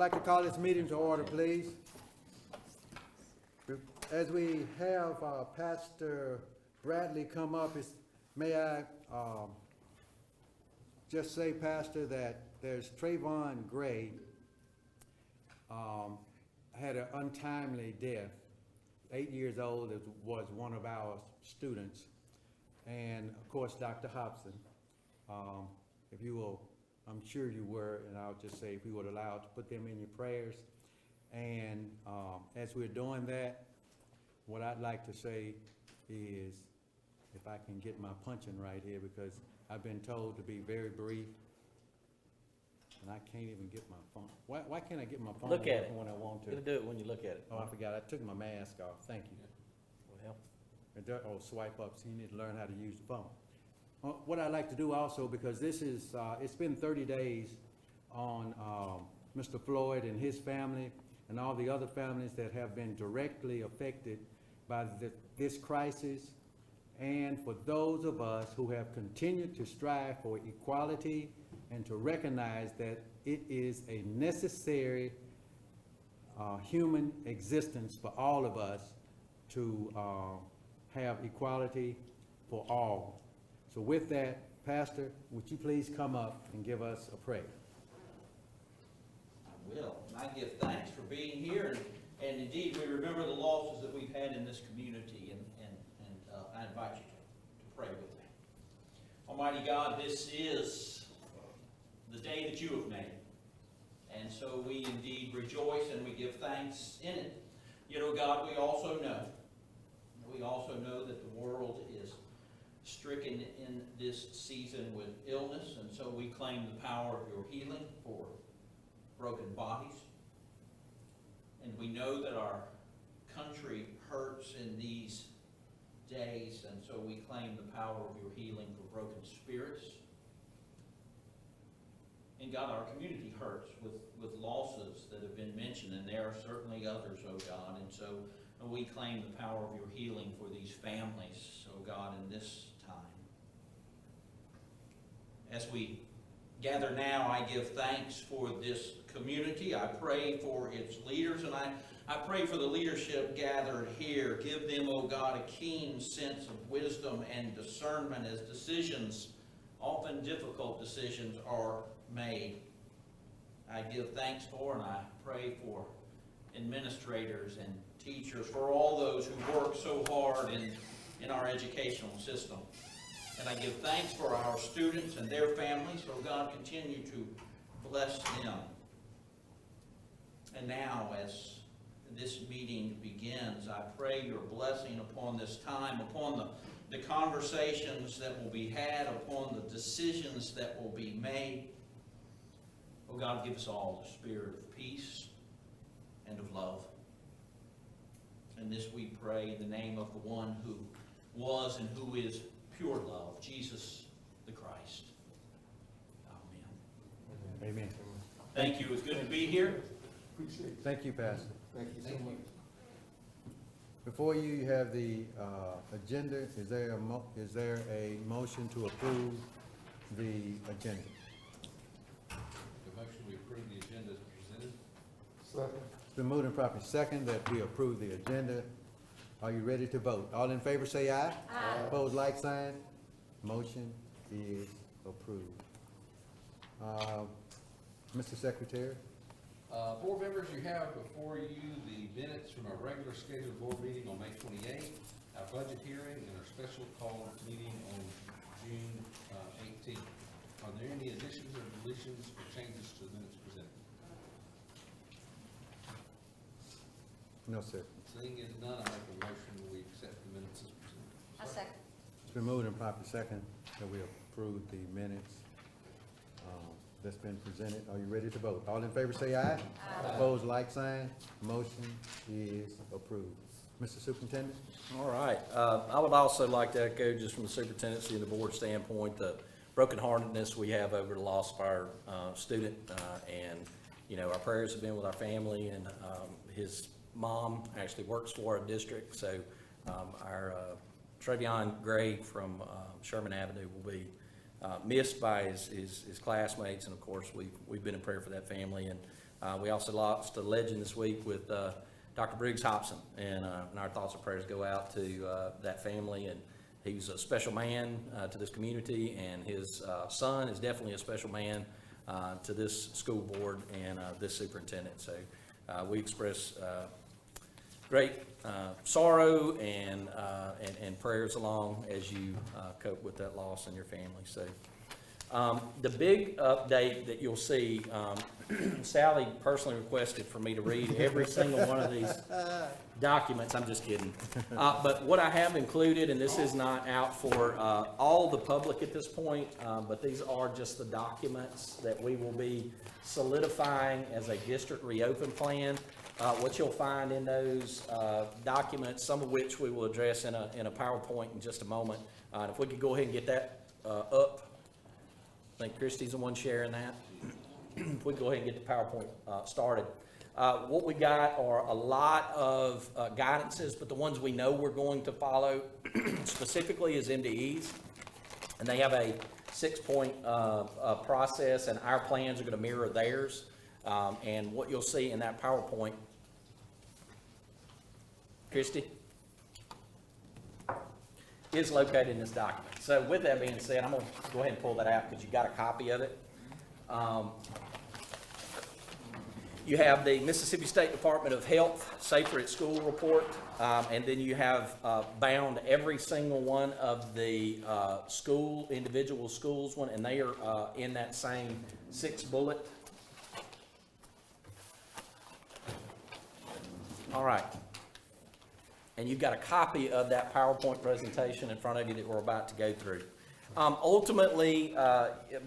like to call this meeting to order, please. As we have Pastor Bradley come up, may I just say, Pastor, that there's Trayvon Gray had an untimely death. 8 years old, was one of our students. And of course, Dr. Hobson, if you will, I'm sure you were, and I'll just say if you would allow to put them in your prayers. And as we're doing that, what I'd like to say is, if I can get my punching right here, because I've been told to be very brief, and I can't even get my phone. Why can't I get my phone Look at it. when I want to? You're gonna do it when you look at it. Oh, I forgot. I took my mask off. Thank you. Well, Oh, swipe up, so you need to learn how to use the phone. What I'd like to do also, because this is, it's been 30 days on Mr. Floyd and his family and all the other families that have been directly affected by this crisis, and for those of us who have continued to strive for equality and to recognize that it is a necessary human existence for all of us to have equality for all. So with that, Pastor, would you please come up and give us a prayer? I will. I give thanks for being here, and indeed we remember the losses that we've had in this community, and I invite you to pray with me. Almighty God, this is the day that you have made, and so we indeed rejoice and we give thanks in it. Yet, oh God, we also know that the world is stricken in this season with illness, and so we claim the power of your healing for broken bodies. And we know that our country hurts in these days, and so we claim the power of your healing for broken spirits. And God, our community hurts with losses that have been mentioned, and there are certainly others, oh God, and so we claim the power of your healing for these families, oh God, in this time. As we gather now, I give thanks for this community. I pray for its leaders, and I pray for the leadership gathered here. Give them, oh God, a keen sense of wisdom and discernment as decisions, often difficult decisions, are made. I give thanks for, and I pray for administrators and teachers, for all those who work so hard in our educational system. And I give thanks for our students and their families. So God, continue to bless them. And now, as this meeting begins, I pray your blessing upon this time, upon the conversations that will be had, upon the decisions that will be made. Oh God, give us all the spirit of peace and of love. And this we pray in the name of the one who was and who is pure love, Jesus the Christ. Amen. Amen. Thank you. It's good to be here. Thank you, Pastor. Thank you so much. Before you have the agenda, is there a motion to approve the agenda? The motion we approve the agenda is presented. Second. It's been moved and properly second that we approve the agenda. Are you ready to vote? All in favor say aye. Aye. Opposed, like sign. Motion is approved. Mr. Secretary? Board members, you have before you the minutes from our regular scheduled board meeting on May 28th, our budget hearing, and our special call meeting on June 18th. Are there any additions or deletions or changes to the minutes presented? No, sir. Seeing as none, I make a motion that we accept the minutes as presented. A second. It's been moved and properly second that we approve the minutes that's been presented. Are you ready to vote? All in favor say aye. Aye. Opposed, like sign. Motion is approved. Mr. Superintendent? All right. I would also like to echo, just from the superintendency and the board standpoint, the brokenheartedness we have over the loss of our student. And, you know, our prayers have been with our family, and his mom actually works for our district. So our Trayvon Gray from Sherman Avenue will be missed by his classmates, and of course, we've been in prayer for that family. And we also lost a legend this week with Dr. Briggs Hobson, and our thoughts and prayers go out to that family. And he was a special man to this community, and his son is definitely a special man to this school board and this superintendent. So we express great sorrow and prayers along as you cope with that loss in your family. So the big update that you'll see, Sally personally requested for me to read every single one of these documents. I'm just kidding. But what I have included, and this is not out for all the public at this point, but these are just the documents that we will be solidifying as a district reopen plan. What you'll find in those documents, some of which we will address in a PowerPoint in just a moment. If we could go ahead and get that up. I think Christy's the one sharing that. If we go ahead and get the PowerPoint started. What we got are a lot of guidances, but the ones we know we're going to follow specifically is MDEs. And they have a 6-point process, and our plans are going to mirror theirs. And what you'll see in that PowerPoint, Christy, is located in this document. So with that being said, I'm going to go ahead and pull that out because you got a copy of it. You have the Mississippi State Department of Health Safer at School report, and then you have bound every single one of the individual schools one, and they are in that same 6-bullet. All right. And you've got a copy of that PowerPoint presentation in front of you that we're about to go through. Ultimately,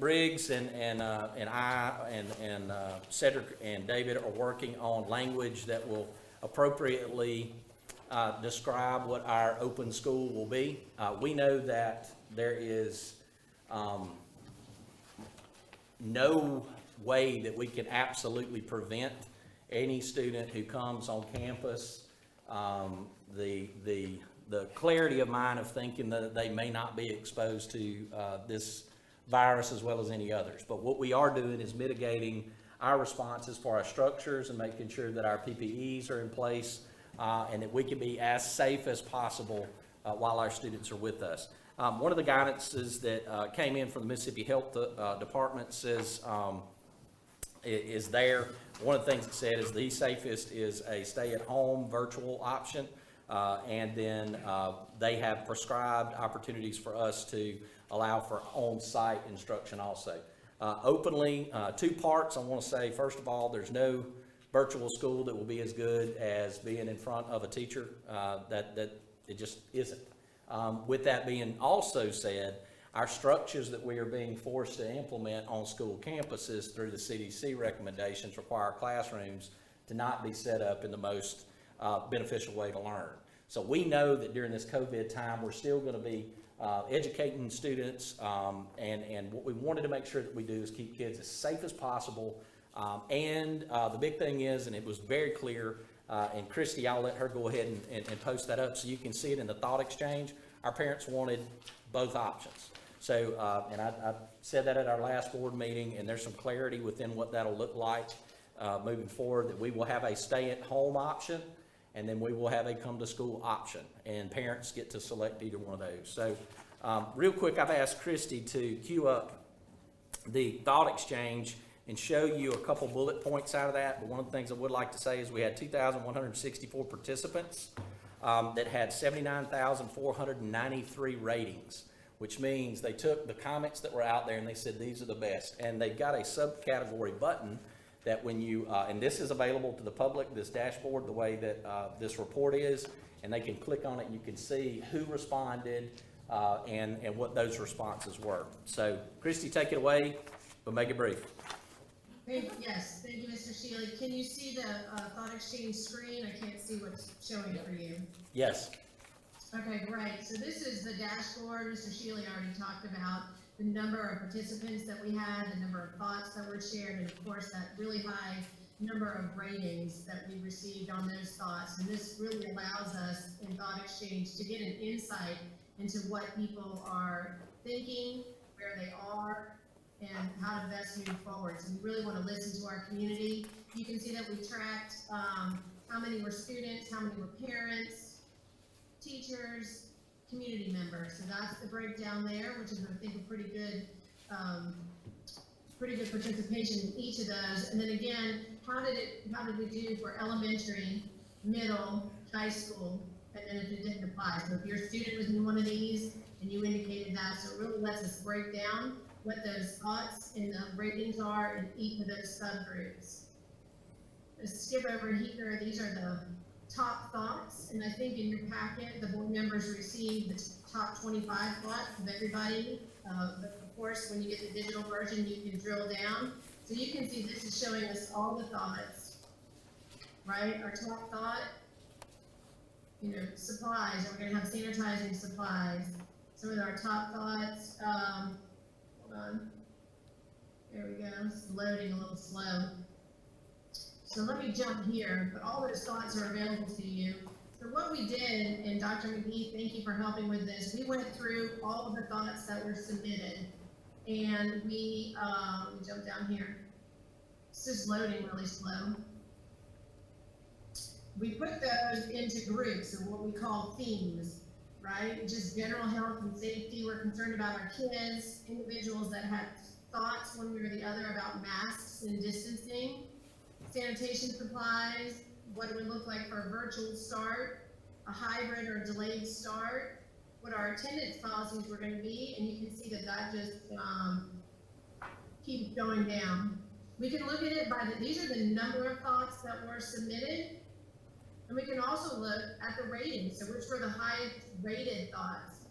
Briggs and I and Cedric and David are working on language that will appropriately describe what our open school will be. We know that there is no way that we can absolutely prevent any student who comes on campus, the clarity of mind of thinking that they may not be exposed to this virus as well as any others. But what we are doing is mitigating our responses for our structures and making sure that our PPEs are in place and that we can be as safe as possible while our students are with us. One of the guidances that came in from the Mississippi Health Department says, is there. One of the things it said is the safest is a stay-at-home virtual option, and then they have prescribed opportunities for us to allow for on-site instruction also. Openly, 2 parts I want to say. First of all, there's no virtual school that will be as good as being in front of a teacher. That it just isn't. With that being also said, our structures that we are being forced to implement on school campuses through the CDC recommendations require classrooms to not be set up in the most beneficial way to learn. So we know that during this COVID time, we're still going to be educating students, and what we wanted to make sure that we do is keep kids as safe as possible. And the big thing is, and it was very clear, and Christy, I'll let her go ahead and post that up so you can see it in the thought exchange. Our parents wanted both options. So, and I said that at our last board meeting, and there's some clarity within what that'll look like moving forward, that we will have a stay-at-home option, and then we will have a come-to-school option, and parents get to select either one of those. So, real quick, I've asked Christy to queue up the thought exchange and show you a couple bullet points out of that. But one of the things I would like to say is we had 2,164 participants that had 79,493 ratings, which means they took the comments that were out there and they said these are the best. And they've got a subcategory button that when you, and this is available to the public, this dashboard, the way that this report is, and they can click on it and you can see who responded and what those responses were. So, Christy, take it away, but make it brief. Yes, thank you, Mr. Shealy. Can you see the thought exchange screen? I can't see what's showing for you. Yes. Okay, great. So this is the dashboard. Mr. Shealy already talked about the number of participants that we had, the number of thoughts that were shared, and of course that really high number of ratings that we received on those thoughts. And this really allows us in thought exchange to get an insight into what people are thinking. We where they are and how to best move forward. So we really want to listen to our community. You can see that we tracked how many were students, how many were parents, teachers, community members. So that's the breakdown there, which is, I think, a pretty good participation in each of those. And then again, how did we do for elementary, middle, high school, and then if it didn't apply. So if your student was in one of these and you indicated that, so it really lets us break down what those thoughts and the ratings are in each of those subgroups. Let's skip over here. These are the top thoughts, and I think in your packet, the board members received the top 25 thoughts of everybody. But of course, when you get the digital version, you can drill down. So you can see this is showing us all the thoughts, right? Our top thought, supplies. We're going to have sanitizing supplies. Some of our top thoughts. Hold on. There we go. It's loading a little slow. So let me jump here, but all those thoughts are available to you. So what we did, and Dr. McGee, thank you for helping with this, we went through all of the thoughts that were submitted, and we, let me jump down here. It's just loading really slow. We put those into groups, or what we call themes, right? Just general health and safety. We're concerned about our kids, individuals that had thoughts one way or the other about masks and distancing. Sanitation supplies, what it would look like for a virtual start, a hybrid or delayed start, what our attendance policies were going to be, and you can see that that just keeps going down. We can look at it by these are the number of thoughts that were submitted, and we can also look at the ratings, so which were the highest rated thoughts.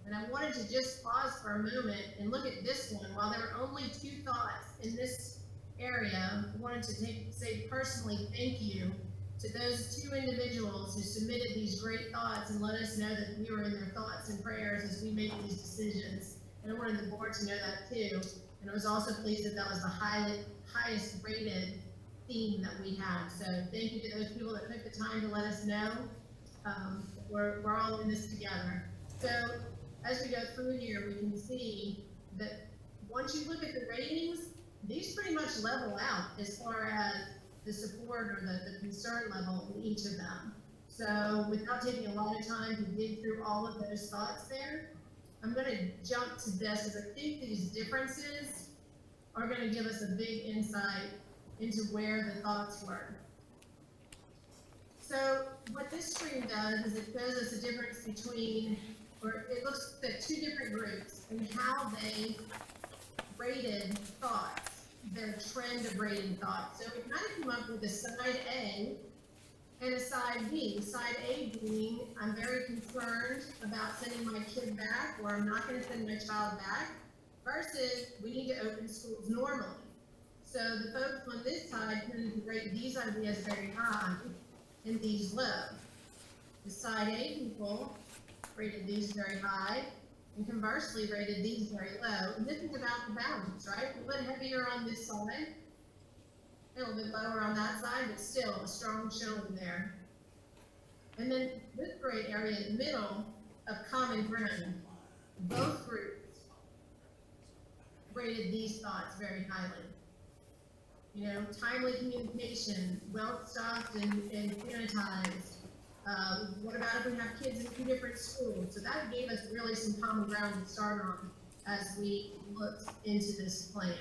And I wanted to just pause for a moment and look at this one. While there were only 2 thoughts in this area, I wanted to say personally thank you to those 2 individuals who submitted these great thoughts and let us know that we were in their thoughts and prayers as we make these decisions. And I wanted the board to know that too. And I was also pleased that that was the highest rated theme that we had. So thank you to those people that took the time to let us know. We're all in this together. So as we go through here, we can see that once you look at the ratings, these pretty much level out as far as the support or the concern level in each of them. So without taking a lot of time to dig through all of those thoughts there, I'm going to jump to this because I think these differences are going to give us a big insight into where the thoughts were. So what this screen does is it shows us a difference between, or it looks at 2 different groups and how they rated thoughts, their trend of rating thoughts. So we kind of came up with a side A and a side B. Side A being, I'm very concerned about sending my kid back, or I'm not going to send my child back, versus we need to open schools normally. So the folks on this side tended to rate these ideas very high and these low. The side A people rated these very high, and conversely rated these very low. And this is about the balance, right? A little bit heavier on this side, a little bit lower on that side, but still a strong showing there. And then this gray area in the middle of common ground, both groups rated these thoughts very highly. Timely communication, well-stocked and sanitized. What about if we have kids in 2 different schools? So that gave us really some common ground to start on as we looked into this plan.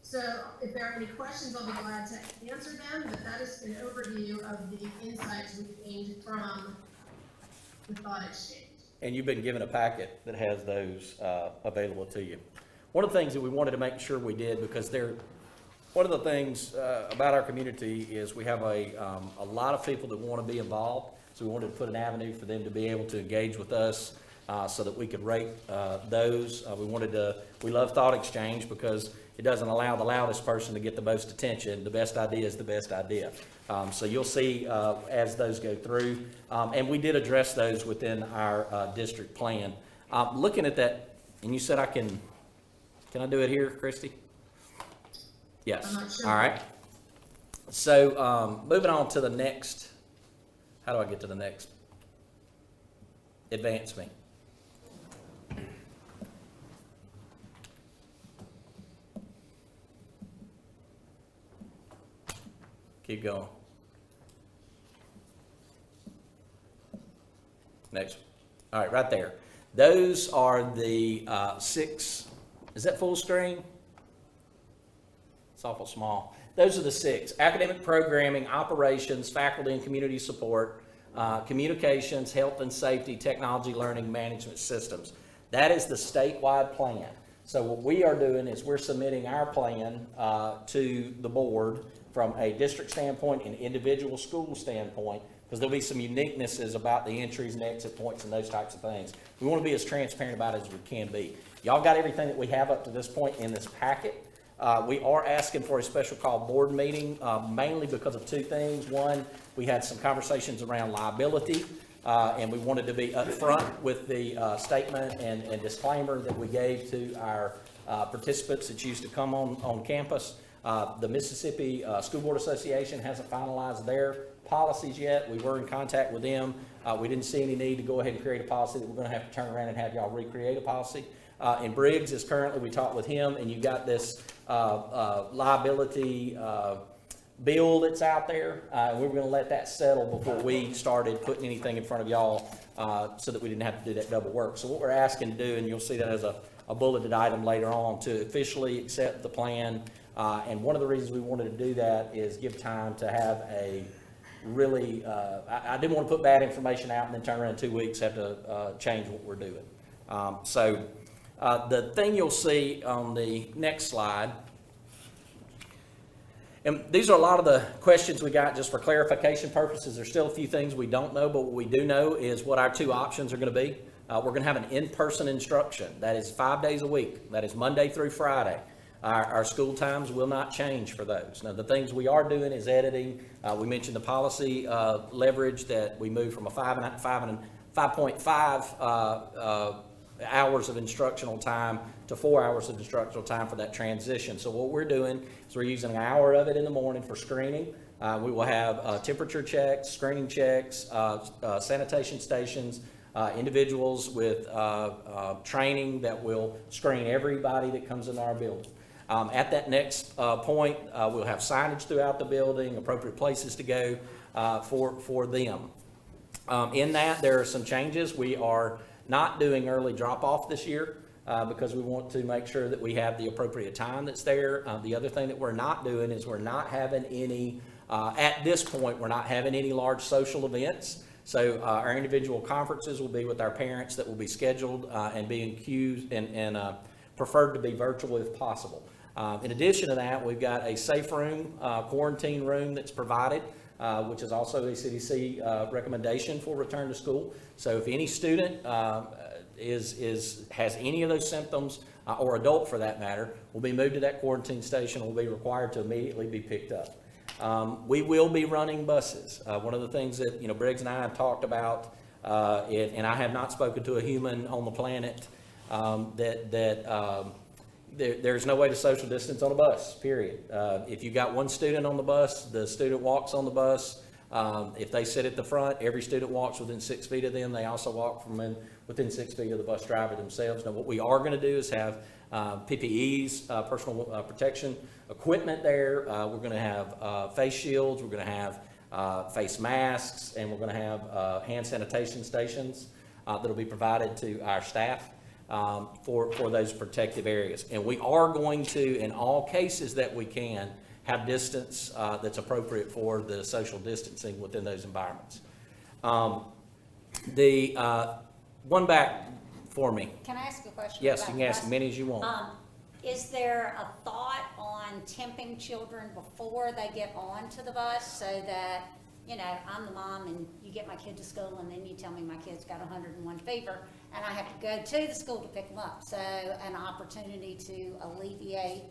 So if there are any questions, I'll be glad to answer them, but that is an overview of the insights we gained from the thought exchange. And you've been given a packet that has those available to you. One of the things that we wanted to make sure we did, because one of the things about our community is we have a lot of people that want to be involved, so we wanted to put an avenue for them to be able to engage with us so that we could rate those. We love Thought Exchange because it doesn't allow the loudest person to get the most attention. The best idea is the best idea. So you'll see as those go through, and we did address those within our district plan. Looking at that, and you said can I do it here, Christy? Yes. I'm not sure. All right. So moving on to the next, how do I get to the next? Advance me. Keep going. Next. All right, right there. Those are the 6, is that full screen? It's awful small. Those are the 6: academic programming, operations, faculty and community support, communications, health and safety, technology, learning, management systems. That is the statewide plan. So what we are doing is we're submitting our plan to the board from a district standpoint and individual school standpoint, because there'll be some uniquenesses about the entries and exit points and those types of things. We want to be as transparent about it as we can be. Y'all got everything that we have up to this point in this packet. We are asking for a special call board meeting, mainly because of 2 things. One, we had some conversations around liability, and we wanted to be upfront with the statement and disclaimer that we gave to our participants that used to come on campus. The Mississippi School Board Association hasn't finalized their policies yet. We were in contact with them. We didn't see any need to go ahead and create a policy that we're going to have to turn around and have y'all recreate a policy. And Briggs is currently, we talked with him, and you got this liability bill that's out there. We were going to let that settle before we started putting anything in front of y'all so that we didn't have to do that double work. So what we're asking to do, and you'll see that as a bulleted item later on, to officially accept the plan. And one of the reasons we wanted to do that is give time to have a really, I didn't want to put bad information out and then turn around in 2 weeks, have to change what we're doing. The thing you'll see on the next slide, and these are a lot of the questions we got just for clarification purposes. There's still a few things we don't know, but what we do know is what our 2 options are going to be. We're going to have an in-person instruction. That is 5 days a week. That is Monday through Friday. Our school times will not change for those. Now, the things we are doing is editing. We mentioned the policy leverage, that we moved from a 5.5 hours of instructional time to 4 hours of instructional time for that transition. So what we're doing is we're using an hour of it in the morning for screening. We will have temperature checks, screening checks, sanitation stations, individuals with training that will screen everybody that comes into our building. At that next point, we'll have signage throughout the building, appropriate places to go for them. In that, there are some changes. We are not doing early drop-off this year because we want to make sure that we have the appropriate time that's there. The other thing that we're not doing is we're not having any, at this point, we're not having any large social events. So our individual conferences will be with our parents that will be scheduled and being queued and preferred to be virtual if possible. In addition to that, we've got a safe room, quarantine room that's provided, which is also a CDC recommendation for return to school. So if any student has any of those symptoms, or adult for that matter, will be moved to that quarantine station and will be required to immediately be picked up. We will be running buses. One of the things that Briggs and I have talked about, and I have not spoken to a human on the planet there's no way to social distance on a bus, period. If you got one student on the bus, the student walks on the bus. If they sit at the front, every student walks within 6 feet of them. They also walk from within 6 feet of the bus driver themselves. Now, what we are going to do is have PPEs, personal protection equipment there. We're going to have face shields. We're going to have face masks, and we're going to have hand sanitation stations that'll be provided to our staff for those protective areas. And we are going to, in all cases that we can, have distance that's appropriate for the social distancing within those environments. One back for me. Can I ask a question? Yes, about you can ask bus? as many as you want. Is there a thought on temping children before they get onto the bus so that, I'm the mom and you get my kid to school and then you tell me my kid's got 101 fever and I have to go to the school to pick them up. So an opportunity to alleviate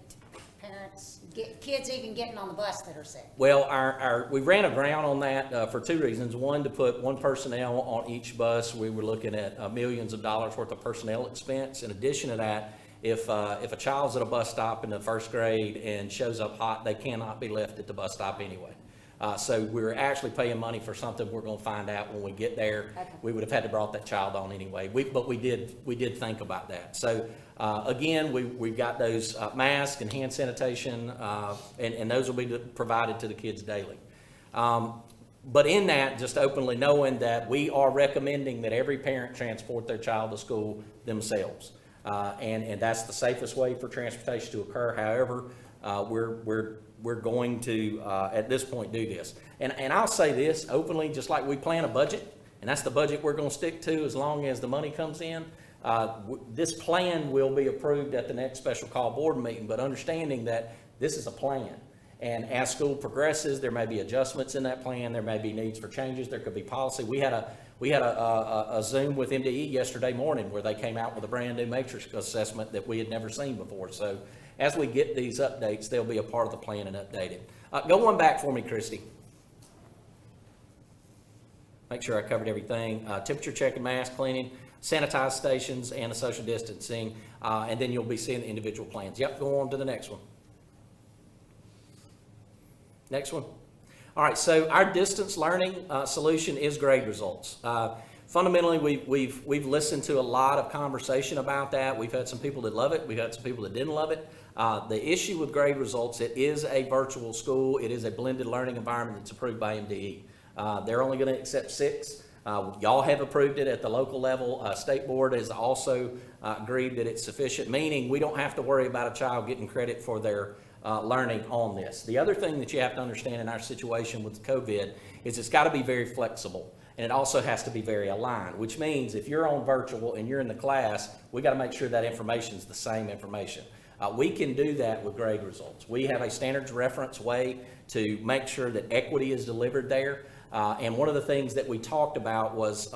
parents, kids even getting on the bus that are sick. Well, we ran aground on that for 2 reasons. One, to put one personnel on each bus. We were looking at millions of dollars worth of personnel expense. In addition to that, if a child's at a bus stop in the 1st grade and shows up hot, they cannot be left at the bus stop anyway. So we're actually paying money for something we're going to find out when we get there. Okay. We would have had to brought that child on anyway. But we did think about that. So again, we've got those masks and hand sanitation, and those will be provided to the kids daily. But in that, just openly knowing that we are recommending that every parent transport their child to school themselves. And that's the safest way for transportation to occur. However, we're going to, at this point, do this. And I'll say this openly, just like we plan a budget, and that's the budget we're going to stick to as long as the money comes in. This plan will be approved at the next special call board meeting, but understanding that this is a plan. And as school progresses, there may be adjustments in that plan. There may be needs for changes. There could be policy. We had a Zoom with MDE yesterday morning where they came out with a brand new matrix assessment that we had never seen before. So as we get these updates, they'll be a part of the plan and updated. Go one back for me, Christy. Make sure I covered everything. Temperature checking, mask cleaning, sanitized stations, and the social distancing. And then you'll be seeing the individual plans. Yep, go on to the next one. Next one. All right, so our distance learning solution is grade results. Fundamentally, we've listened to a lot of conversation about that. We've had some people that love it. We've had some people that didn't love it. The issue with grade results, it is a virtual school. It is a blended learning environment that's approved by MDE. They're only going to accept 6. Y'all have approved it at the local level. State board has also agreed that it's sufficient, meaning we don't have to worry about a child getting credit for their learning on this. The other thing that you have to understand in our situation with COVID is it's got to be very flexible, and it also has to be very aligned, which means if you're on virtual and you're in the class, we got to make sure that information is the same information. We can do that with grade results. We have a standards reference way to make sure that equity is delivered there. And one of the things that we talked about was,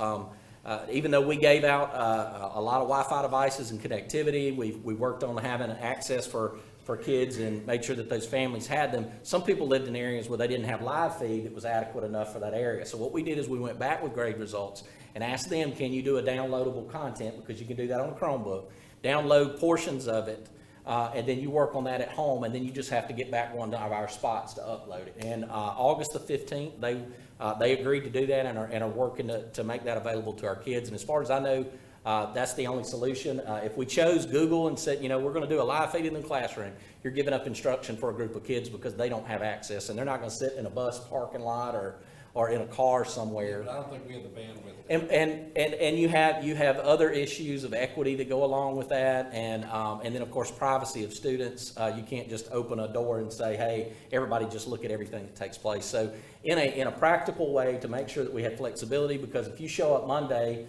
even though we gave out a lot of Wi-Fi devices and connectivity, we worked on having access for kids and made sure that those families had them. Some people lived in areas where they didn't have live feed that was adequate enough for that area. So what we did is we went back with grade results and asked them, can you do a downloadable content, because you can do that on a Chromebook, download portions of it, and then you work on that at home, and then you just have to get back one of our spots to upload it. And August the 15th, they agreed to do that and are working to make that available to our kids. And as far as I know, that's the only solution. If we chose Google and said, we're going to do a live feed in the classroom, you're giving up instruction for a group of kids because they don't have access, and they're not going to sit in a bus parking lot or in a car somewhere. But I don't think we have the bandwidth. And you have other issues of equity that go along with that, and then of course privacy of students. You can't just open a door and say, hey, everybody just look at everything that takes place. So in a practical way to make sure that we have flexibility, because if you show up Monday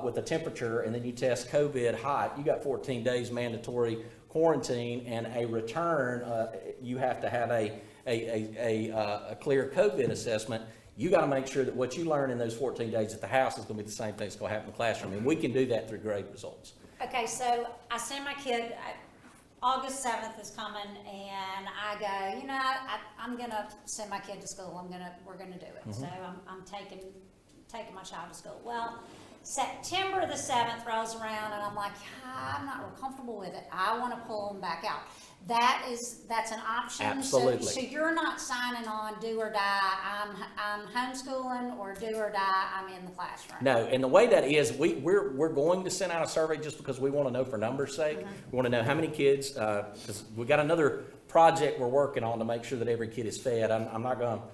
with a temperature and then you test COVID hot, you got 14 days mandatory quarantine, and a return, you have to have a clear COVID assessment. You got to make sure that what you learn in those 14 days at the house is going to be the same thing that's going to happen in the classroom, and we can do that through grade results. Okay, so I send my kid, August 7th is coming, and I go, I'm gonna send my kid to school. We're gonna do it. So I'm taking my child to school. Well, September the 7th rolls around, and I'm like, I'm not real comfortable with it. I want to pull them back out. That's an option. Absolutely. So you're not signing on do or die. I'm homeschooling, or do or die, I'm in the classroom. No, and the way that is, we're going to send out a survey just because we want to know for numbers' sake. We want to know how many kids, because we got another project we're working on to make sure that every kid is fed. I'm not going to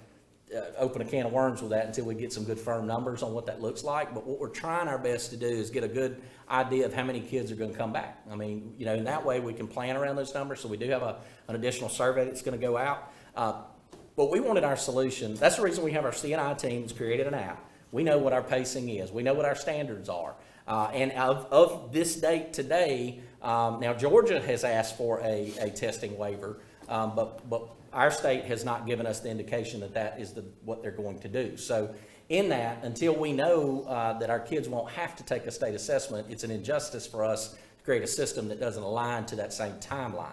open a can of worms with that until we get some good firm numbers on what that looks like. But what we're trying our best to do is get a good idea of how many kids are going to come back. I mean, in that way we can plan around those numbers. So we do have an additional survey that's going to go out. But we wanted our solution. That's the reason we have our CNI teams created an app. We know what our pacing is. We know what our standards are. And of this date today, now Georgia has asked for a testing waiver, but our state has not given us the indication that is what they're going to do. So in that, until we know that our kids won't have to take a state assessment, it's an injustice for us to create a system that doesn't align to that same timeline.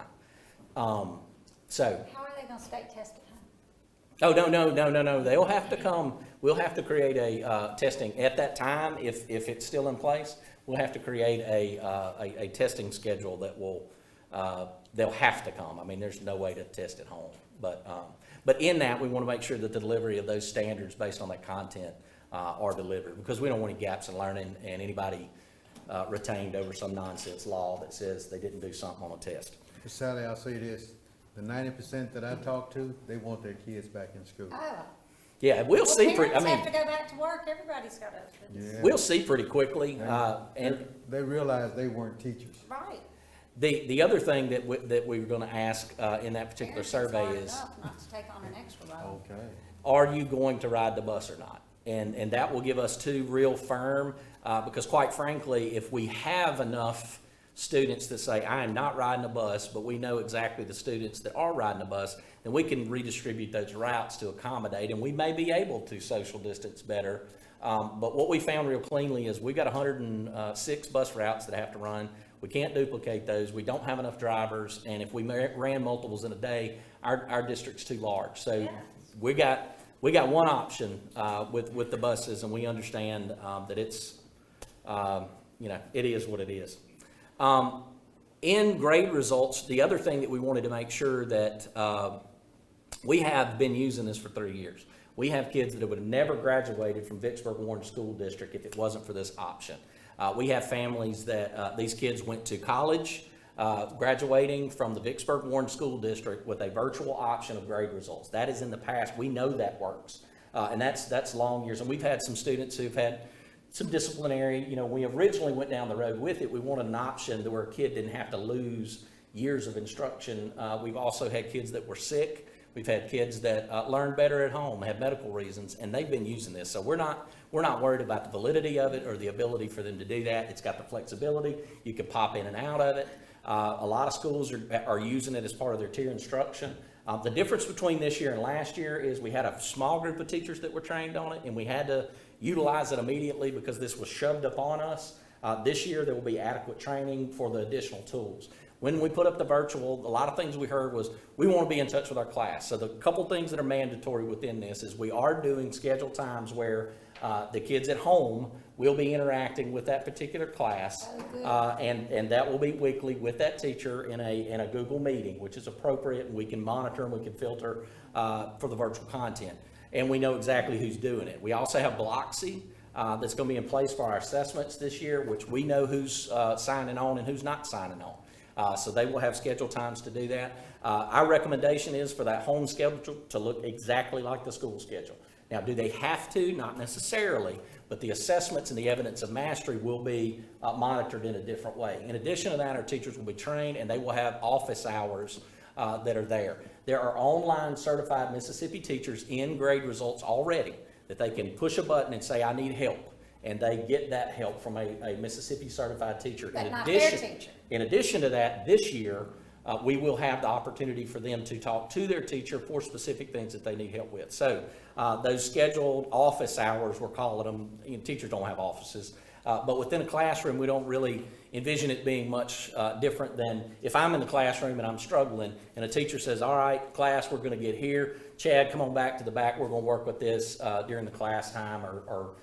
So. How are they going to state test at home? Oh, no. They'll have to come. We'll have to create a testing at that time. If it's still in place, we'll have to create a testing schedule that will, they'll have to come. I mean, there's no way to test at home. But in that, we want to make sure that the delivery of those standards based on that content are delivered, because we don't want any gaps in learning and anybody retained over some nonsense law that says they didn't do something on a test. Sally, I'll say this, the 90% that I talk to, they want their kids back in school. Oh, Yeah, we'll see, Parents have to go back to work, everybody's got to. Yeah. we'll see pretty quickly, and They realized they weren't teachers. Right. the other thing that we were gonna ask, in that particular Parents, it's survey hard is, enough not to take on an extra role. Okay. are you going to ride the bus or not? And that will give us two real firm, because quite frankly, if we have enough students that say, I am not riding a bus, but we know exactly the students that are riding a bus, then we can redistribute those routes to accommodate, and we may be able to social distance better. But what we found real cleanly is we've got 106 bus routes that have to run. We can't duplicate those. We don't have enough drivers, and if we ran multiples in a day, our district's too large. So Yeah. we got one option with the buses, and we understand that it's, it is what it is. In grade results, the other thing that we wanted to make sure that we have been using this for 3 years. We have kids that would have never graduated from Vicksburg Warren School District if it wasn't for this option. We have families that these kids went to college, graduating from the Vicksburg Warren School District with a virtual option of grade results. That is in the past. We know that works. And that's long years. And we've had some students who've had some disciplinary, we originally went down the road with it. We wanted an option to where a kid didn't have to lose years of instruction. We've also had kids that were sick. We've had kids that learned better at home, had medical reasons, and they've been using this. So we're not worried about the validity of it or the ability for them to do that. It's got the flexibility. You can pop in and out of it. A lot of schools are using it as part of their tier instruction. The difference between this year and last year is we had a small group of teachers that were trained on it, and we had to utilize it immediately because this was shoved upon us. This year, there will be adequate training for the additional tools. When we put up the virtual, a lot of things we heard was, we want to be in touch with our class. So the couple things that are mandatory within this is we are doing scheduled times where the kids at home will be interacting with that particular class. And that will be weekly with that teacher in a Google meeting, which is appropriate, and we can monitor and we can filter for the virtual content. And we know exactly who's doing it. We also have Bloxy that's going to be in place for our assessments this year, which we know who's signing on and who's not signing on. So they will have scheduled times to do that. Our recommendation is for that home schedule to look exactly like the school schedule. Now, do they have to? Not necessarily, but the assessments and the evidence of mastery will be monitored in a different way. In addition to that, our teachers will be trained and they will have office hours that are there. There are online certified Mississippi teachers in grade results already that they can push a button and say, I need help. And they get that help from a Mississippi certified teacher. But not their teacher. In addition to that, this year, we will have the opportunity for them to talk to their teacher for specific things that they need help with. So those scheduled office hours, we're calling them, teachers don't have offices, but within a classroom, we don't really envision it being much different than if I'm in the classroom and I'm struggling and a teacher says, all right, class, we're going to get here. Chad, come on back to the back. We're going to work with this during the class time or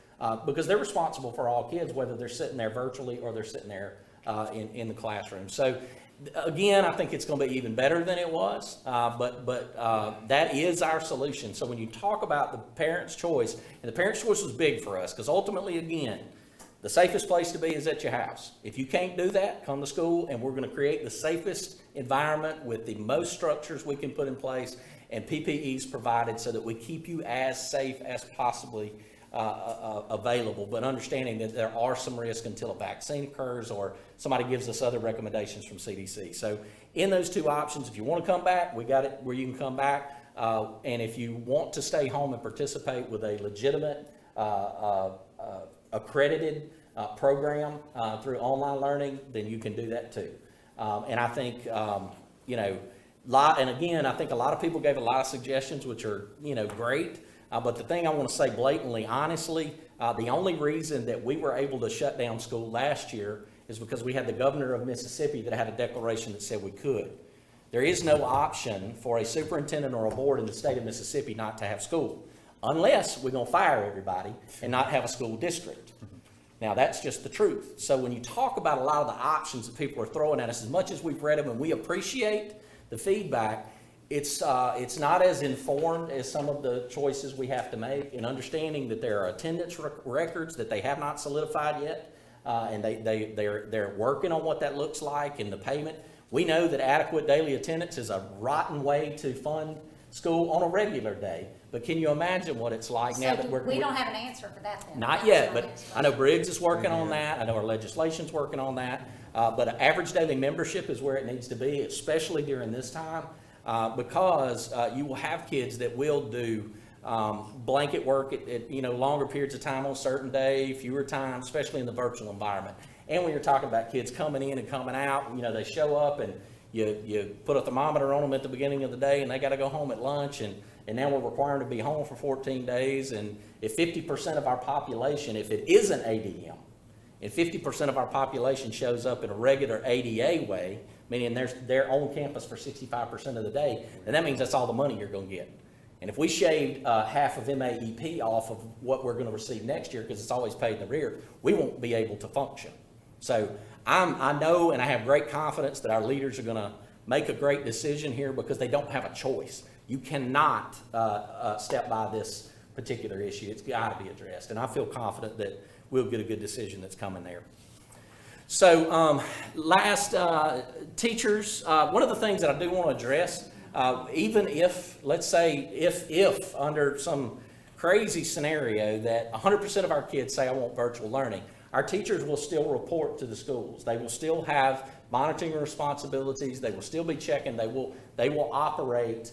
because they're responsible for all kids, whether they're sitting there virtually or they're sitting there in the classroom. So again, I think it's going to be even better than it was, but that is our solution. So when you talk about the parent's choice, and the parent's choice was big for us, because ultimately, again, the safest place to be is at your house. If you can't do that, come to school, and we're going to create the safest environment with the most structures we can put in place and PPEs provided so that we keep you as safe as possibly available, but understanding that there are some risks until a vaccine occurs or somebody gives us other recommendations from CDC. So in those two options, if you want to come back, we got it where you can come back. And if you want to stay home and participate with a legitimate, accredited program through online learning, then you can do that too. And I think, and again, I think a lot of people gave a lot of suggestions, which are, great. But the thing I want to say blatantly, honestly, the only reason that we were able to shut down school last year is because we had the governor of Mississippi that had a declaration that said we could. There is no option for a superintendent or a board in the state of Mississippi not to have school, unless we're going to fire everybody and not have a school district. Now, that's just the truth. So when you talk about a lot of the options that people are throwing at us, as much as we've read them and we appreciate the feedback, it's not as informed as some of the choices we have to make, in understanding that there are attendance records that they have not solidified yet, and they're working on what that looks like and the payment. We know that adequate daily attendance is a rotten way to fund school on a regular day. But can you imagine what it's like now that we're... We don't have an answer for that then. Not That's yet, my but next I know question. Briggs is working on that, I know our legislation's working on that. But an average daily membership is where it needs to be, especially during this time, because you will have kids that will do blanket work at longer periods of time on a certain day, fewer times, especially in the virtual environment. And when you're talking about kids coming in and coming out, they show up and you put a thermometer on them at the beginning of the day and they got to go home at lunch, and now we're requiring them to be home for 14 days. And if 50% of our population, if it isn't ADM, and 50% of our population shows up in a regular ADA way, meaning they're on campus for 65% of the day, then that means that's all the money you're going to get. And if we shaved half of MAEP off of what we're going to receive next year, because it's always paid in the rear, we won't be able to function. So I know and I have great confidence that our leaders are going to make a great decision here, because they don't have a choice. You cannot step by this particular issue. It's got to be addressed. And I feel confident that we'll get a good decision that's coming there. So last, teachers, one of the things that I do want to address, even if, let's say, if under some crazy scenario that 100% of our kids say I want virtual learning, our teachers will still report to the schools. They will still have monitoring responsibilities. They will still be checking. They will operate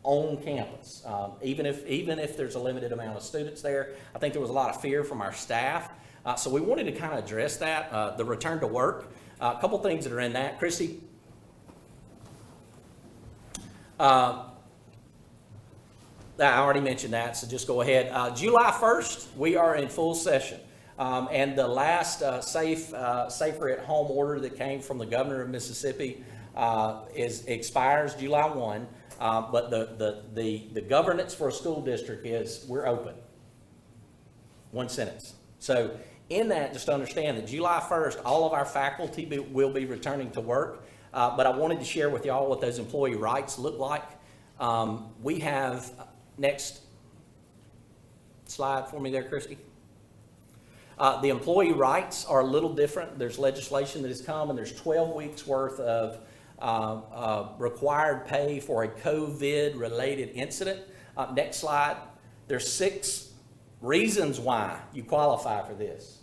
on campus, even if there's a limited amount of students there. I think there was a lot of fear from our staff. So we wanted to kind of address that, the return to work. A couple things that are in that. Chrissy? I already mentioned that, so just go ahead. July 1st, we are in full session. And the last Safer at Home order that came from the governor of Mississippi expires July 1. But the governance for a school district is we're open. One sentence. So in that, just understand that July 1st, all of our faculty will be returning to work. But I wanted to share with y'all what those employee rights look like. We have, next slide for me there, Christy. The employee rights are a little different. There's legislation that has come, and there's 12 weeks worth of required pay for a COVID-related incident. Next slide. There's 6 reasons why you qualify for this.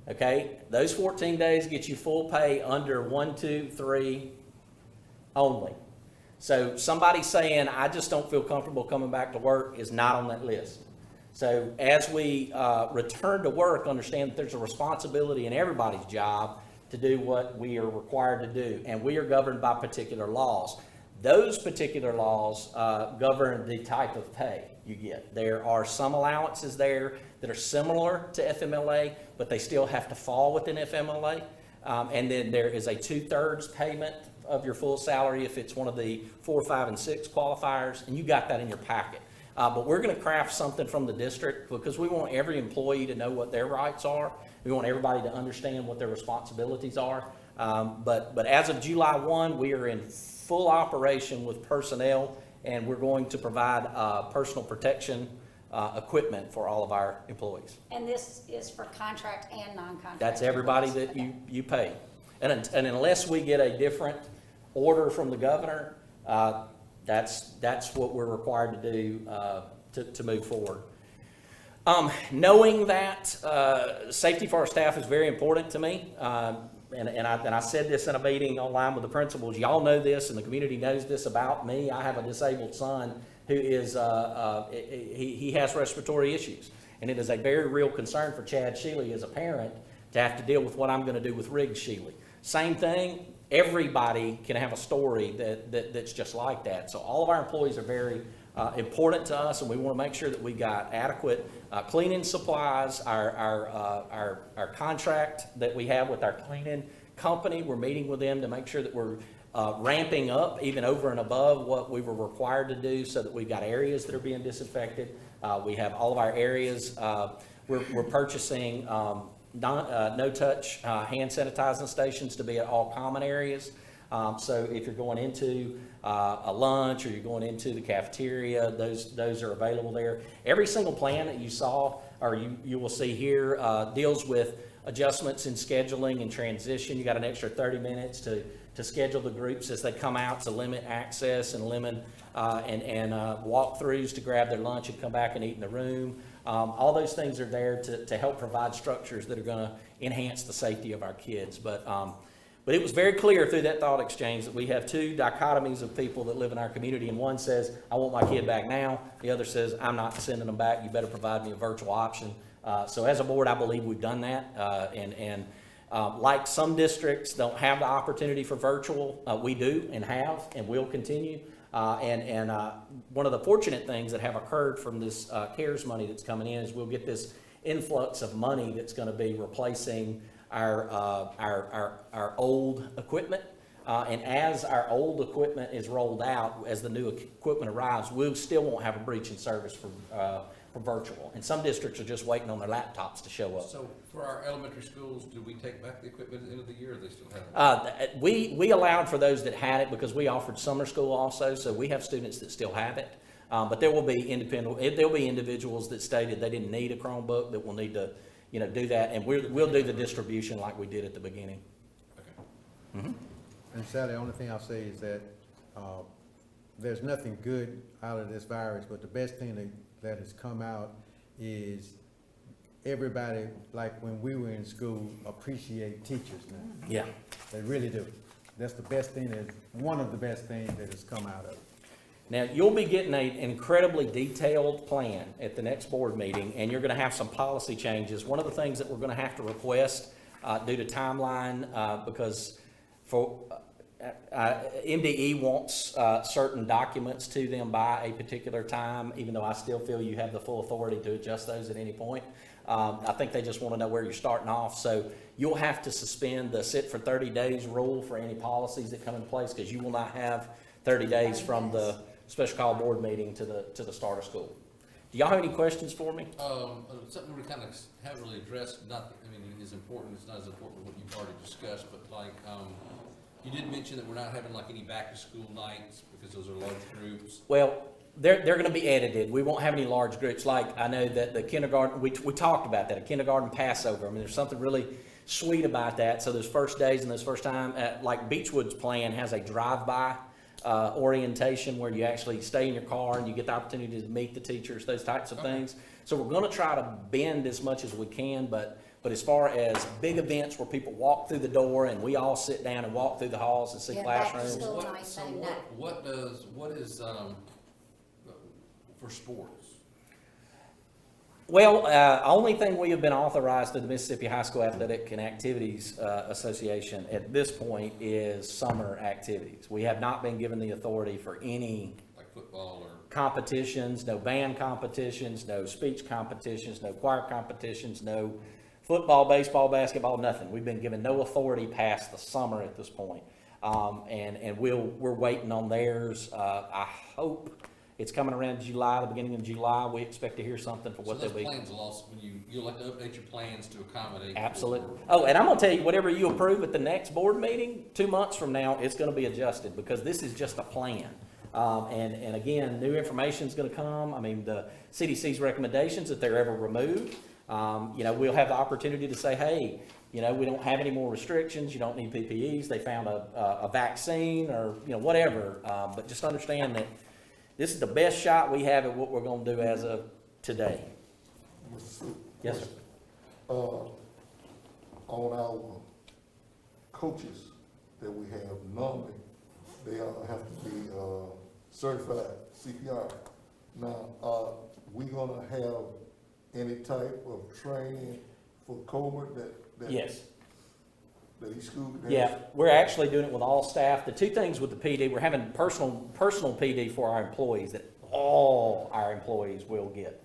Okay, those 14 days get you full pay under 1, 2, 3 only. So somebody saying, I just don't feel comfortable coming back to work is not on that list. So as we return to work, understand that there's a responsibility in everybody's job to do what we are required to do, and we are governed by particular laws. Those particular laws govern the type of pay you get. There are some allowances there that are similar to FMLA, but they still have to fall within FMLA. And then there is a 2/3 payment of your full salary if it's one of the 4, 5, and 6 qualifiers, and you got that in your packet. But we're going to craft something from the district because we want every employee to know what their rights are. We want everybody to understand what their responsibilities are. But as of July 1, we are in full operation with personnel, and we're going to provide personal protection equipment for all of our employees. And this is for contract and non-contract? That's everybody that you pay. And unless we get a different order from the governor, that's what we're required to do to move forward. Knowing that safety for our staff is very important to me, and I said this in a meeting online with the principals. Y'all know this, and the community knows this about me. I have a disabled son who is he has respiratory issues, and it is a very real concern for Chad Shealy as a parent to have to deal with what I'm going to do with Riggs Shealy. Same thing. Everybody can have a story that's just like that. So all of our employees are very important to us, and we want to make sure that we got adequate cleaning supplies. Our contract that we have with our cleaning company, we're meeting with them to make sure that we're ramping up even over and above what we were required to do, so that we've got areas that are being disinfected. We have all of our areas. We're purchasing no-touch hand sanitizing stations to be at all common areas. So if you're going into a lunch or you're going into the cafeteria, those are available there. Every single plan that you saw or you will see here deals with adjustments in scheduling and transition. You got an extra 30 minutes to to schedule the groups as they come out, to limit access and limit, walkthroughs to grab their lunch and come back and eat in the room. All those things are there to help provide structures that are gonna enhance the safety of our kids. But it was very clear through that thought exchange that we have two dichotomies of people that live in our community, and one says, I want my kid back now. The other says, I'm not sending them back. You better provide me a virtual option. So as a board, I believe we've done that. Like some districts don't have the opportunity for virtual, we do and have and will continue. One of the fortunate things that have occurred from this CARES money that's coming in is we'll get this influx of money that's going to be replacing our old equipment. And as our old equipment is rolled out, as the new equipment arrives, we still won't have a breach in service for virtual. And some districts are just waiting on their laptops to show up. So for our elementary schools, do we take back the equipment at the end of the year, or they still have it? We allowed for those that had it because we offered summer school also, so we have students that still have it. But there will be individuals that stated they didn't need a Chromebook that will need to, do that, and we'll do the distribution like we did at the beginning. Okay. Mm-hmm. And Sally, the only thing I'll say is that, there's nothing good out of this virus, but the best thing that has come out is everybody, like when we were in school, appreciate teachers now. Yeah. They really do. That's the best thing, one of the best things that has come out of it. Now, you'll be getting an incredibly detailed plan at the next board meeting, and you're going to have some policy changes. One of the things that we're going to have to request due to timeline, because MDE wants certain documents to them by a particular time, even though I still feel you have the full authority to adjust those at any point. I think they just want to know where you're starting off. So you'll have to suspend the sit for 30 days rule for any policies that come in place, because you will not have 30 days from the special call board meeting to the start of school. Do y'all have any questions for me? Something we kind of haven't really addressed, it is important, it's not as important as what you've already discussed, but you did mention that we're not having like any back-to-school nights because those are large groups. Well, they're going to be edited. We won't have any large groups. Like I know that the kindergarten, we talked about that, a kindergarten Passover. There's something really sweet about that. So those first days and those first time, like Beechwood's plan has a drive-by orientation where you actually stay in your car and you get the opportunity to meet the teachers, those types of things. So we're going to try to bend as much as we can, but as far as big events where people walk through the door and we all sit down and walk through the halls and see classrooms. Still What- nice so thing, what is for sports? Well, only thing we have been authorized through the Mississippi High School Athletic and Activities Association at this point is summer activities. We have not been given the authority for any Like football or? competitions, no band competitions, no speech competitions, no choir competitions, no football, baseball, basketball, nothing. We've been given no authority past the summer at this point. And we're waiting on theirs. I hope it's coming around July, the beginning of July. We expect to hear something for what they'll be. So those plans will also, you'll have to update your plans to accommodate. Absolutely. Oh, and I'm gonna tell you, whatever you approve at the next board meeting, 2 months from now, it's gonna be adjusted, because this is just a plan. And again, new information's gonna come. The CDC's recommendations, if they're ever removed, we'll have the opportunity to say, hey, we don't have any more restrictions, you don't need PPEs, they found a vaccine, or, whatever. But just understand that this is the best shot we have at what we're gonna do as of today. Yes, sir. On our coaches that we have, normally, they all have to be certified CPR. Now, are we gonna have any type of training for COVID that Yes. that each school has? Yeah, we're actually doing it with all staff. The two things with the PD, we're having personal PD for our employees that all our employees will get.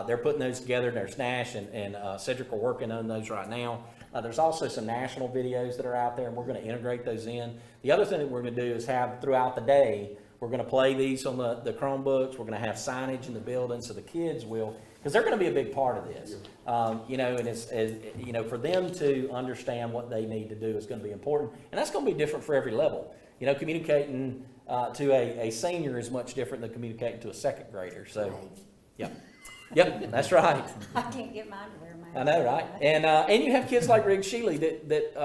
They're putting those together in their stash, and Cedric are working on those right now. There's also some national videos that are out there, and we're going to integrate those in. The other thing that we're going to do is have throughout the day, we're going to play these on the Chromebooks. We're going to have signage in the building so the kids will, because they're going to be a big part of this. And it's, for them to understand what they need to do is going to be important. And that's going to be different for every level. Communicating to a senior is much different than communicating to a second grader. So, Yep, that's right. I can't get mine to wear mine. I know, right? And you have kids like Rig Sheely that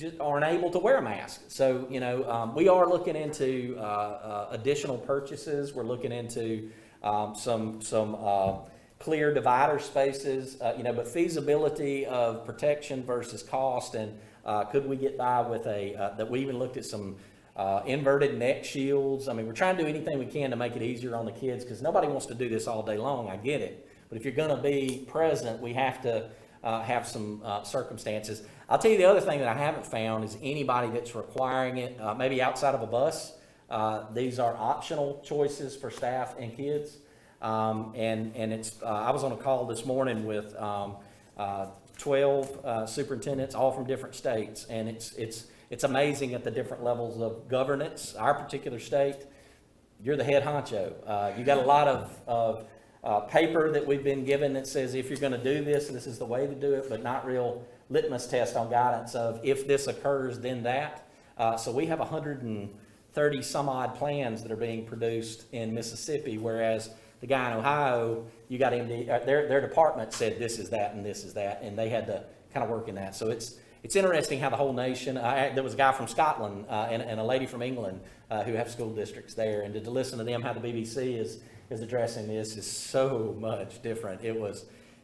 just aren't able to wear a mask. So, we are looking into additional purchases. We're looking into some clear divider spaces, but feasibility of protection versus cost, and could we get by with that we even looked at some inverted neck shields. I mean, we're trying to do anything we can to make it easier on the kids, because nobody wants to do this all day long, I get it. But if you're gonna be present, we have to have some circumstances. I'll tell you the other thing that I haven't found is anybody that's requiring it, maybe outside of a bus. These are optional choices for staff and kids. And it's, I was on a call this morning with 12 superintendents, all from different states, and it's amazing at the different levels of governance. Our particular state, you're the head honcho. You got a lot of paper that we've been given that says if you're going to do this, this is the way to do it, but not real litmus test on guidance of if this occurs, then that. So we have 130 some odd plans that are being produced in Mississippi, whereas the guy in Ohio, you got him, their department said this is that and this is that, and they had to kind of work in that. So it's interesting how the whole nation, there was a guy from Scotland and a lady from England who have school districts there, and to listen to them, how the BBC is addressing this is so much different.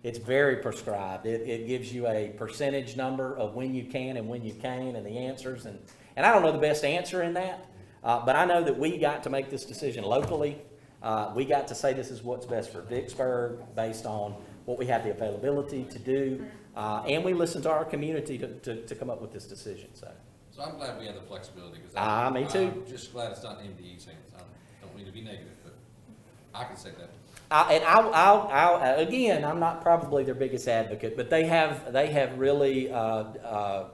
It's very prescribed. It gives you a percentage number of when you can and when you can't and the answers, and I don't know the best answer in that, but I know that we got to make this decision locally. We got to say this is what's best for Vicksburg based on what we have the availability to do, and we listened to our community to come up with this decision. So I'm glad we have the flexibility, because me too. I'm just glad it's not MDE's hands. I don't mean to be negative, but I can say that. And again, I'm not probably their biggest advocate, but they have really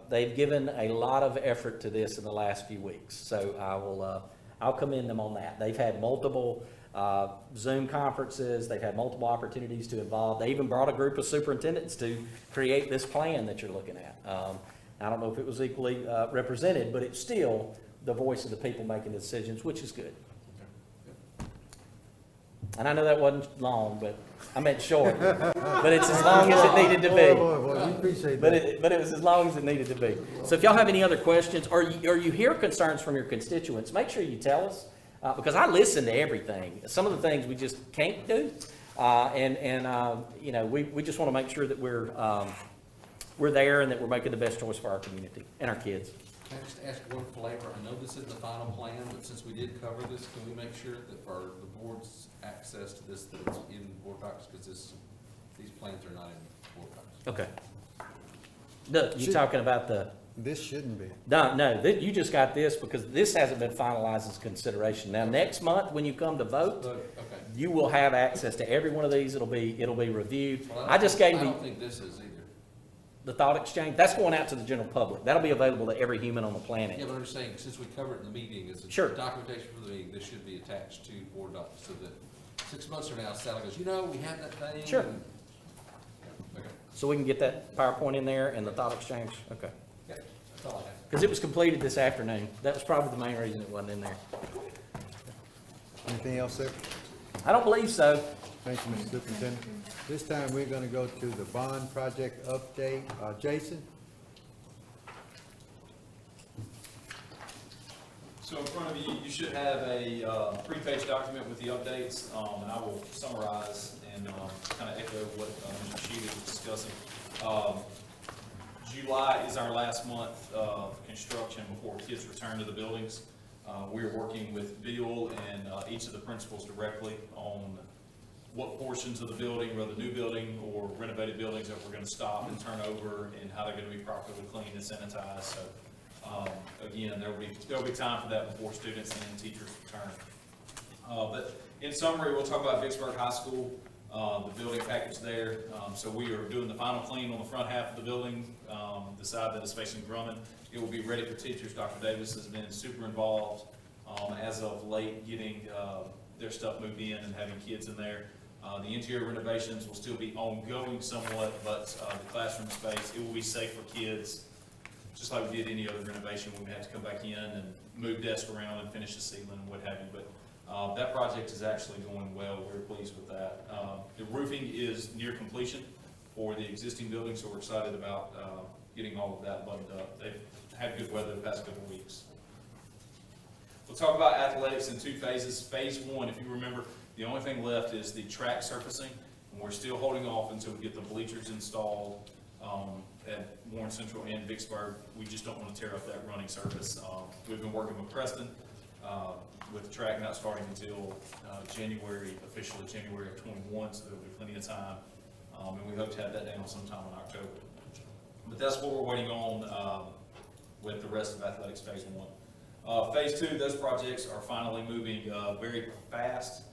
they've given a lot of effort to this in the last few weeks. So I'll commend them on that. They've had multiple Zoom conferences. They've had multiple opportunities to involve. They even brought a group of superintendents to create this plan that you're looking at. I don't know if it was equally represented, but it's still the voice of the people making the decisions, which is good. And I know that wasn't long, but I meant short. But it's as long as it needed to be. Boy, we appreciate that. But it was as long as it needed to be. So if y'all have any other questions, or you hear concerns from your constituents, make sure you tell us, because I listen to everything. Some of the things we just can't do, we just want to make sure that we're there and that we're making the best choice for our community and our kids. Can I just ask one flavor? I know this isn't the final plan, but since we did cover this, can we make sure that for the board's access to this, that it's in board docs? Because these plans are not in board docs. Okay. Look, you're talking about This shouldn't be. no, you just got this because this hasn't been finalized as consideration. Now, next month, when you come to vote, Okay. you will have access to every one of these. It'll be reviewed. Well, I just gave I you don't think this is either. the thought exchange. That's going out to the general public. That'll be available to every human on the planet. Yeah, but I'm just saying, since we covered it in the meeting, as a Sure. documentation for the meeting, this should be attached to board docs, so that 6 months from now, Sally goes, we had that thing. Sure. and- Yeah, okay. So we can get that PowerPoint in there and the thought exchange? Okay. Yeah, that's all I have. Because it was completed this afternoon. That was probably the main reason it wasn't in there. Anything else, sir? I don't believe so. Thank you, Mr. Superintendent. This time, we're gonna go to the bond project update. Jason? So in front of you, you should have a three-page document with the updates, and I will summarize and kind of echo what Mr. Sheedy was discussing. July is our last month of construction before kids return to the buildings. We are working with Bill and each of the principals directly on what portions of the building, whether new building or renovated buildings, that we're going to stop and turn over, and how they're going to be properly cleaned and sanitized. So again, there'll be time for that before students and teachers return. But in summary, we'll talk about Vicksburg High School, the building package there. So we are doing the final clean on the front half of the building, the side that is facing Drummond. It will be ready for teachers. Dr. Davis has been super involved as of late, getting their stuff moved in and having kids in there. The interior renovations will still be ongoing somewhat, but the classroom space, it will be safe for kids. Just like we did any other renovation, we have to come back in and move desks around and finish the ceiling and what have you. But that project is actually going well. We're pleased with that. The roofing is near completion for the existing building, so we're excited about getting all of that buttoned up. They've had good weather the past couple of weeks. We'll talk about athletics in 2 phases. Phase 1, if you remember, the only thing left is the track surfacing, and we're still holding off until we get the bleachers installed at Warren Central and Vicksburg. We just don't want to tear up that running surface. We've been working with Preston with the track not starting until officially January of 21, so there'll be plenty of time. And we hope to have that down sometime in October. But that's what we're waiting on with the rest of athletics phase 1. Phase 2, those projects are finally moving very fast.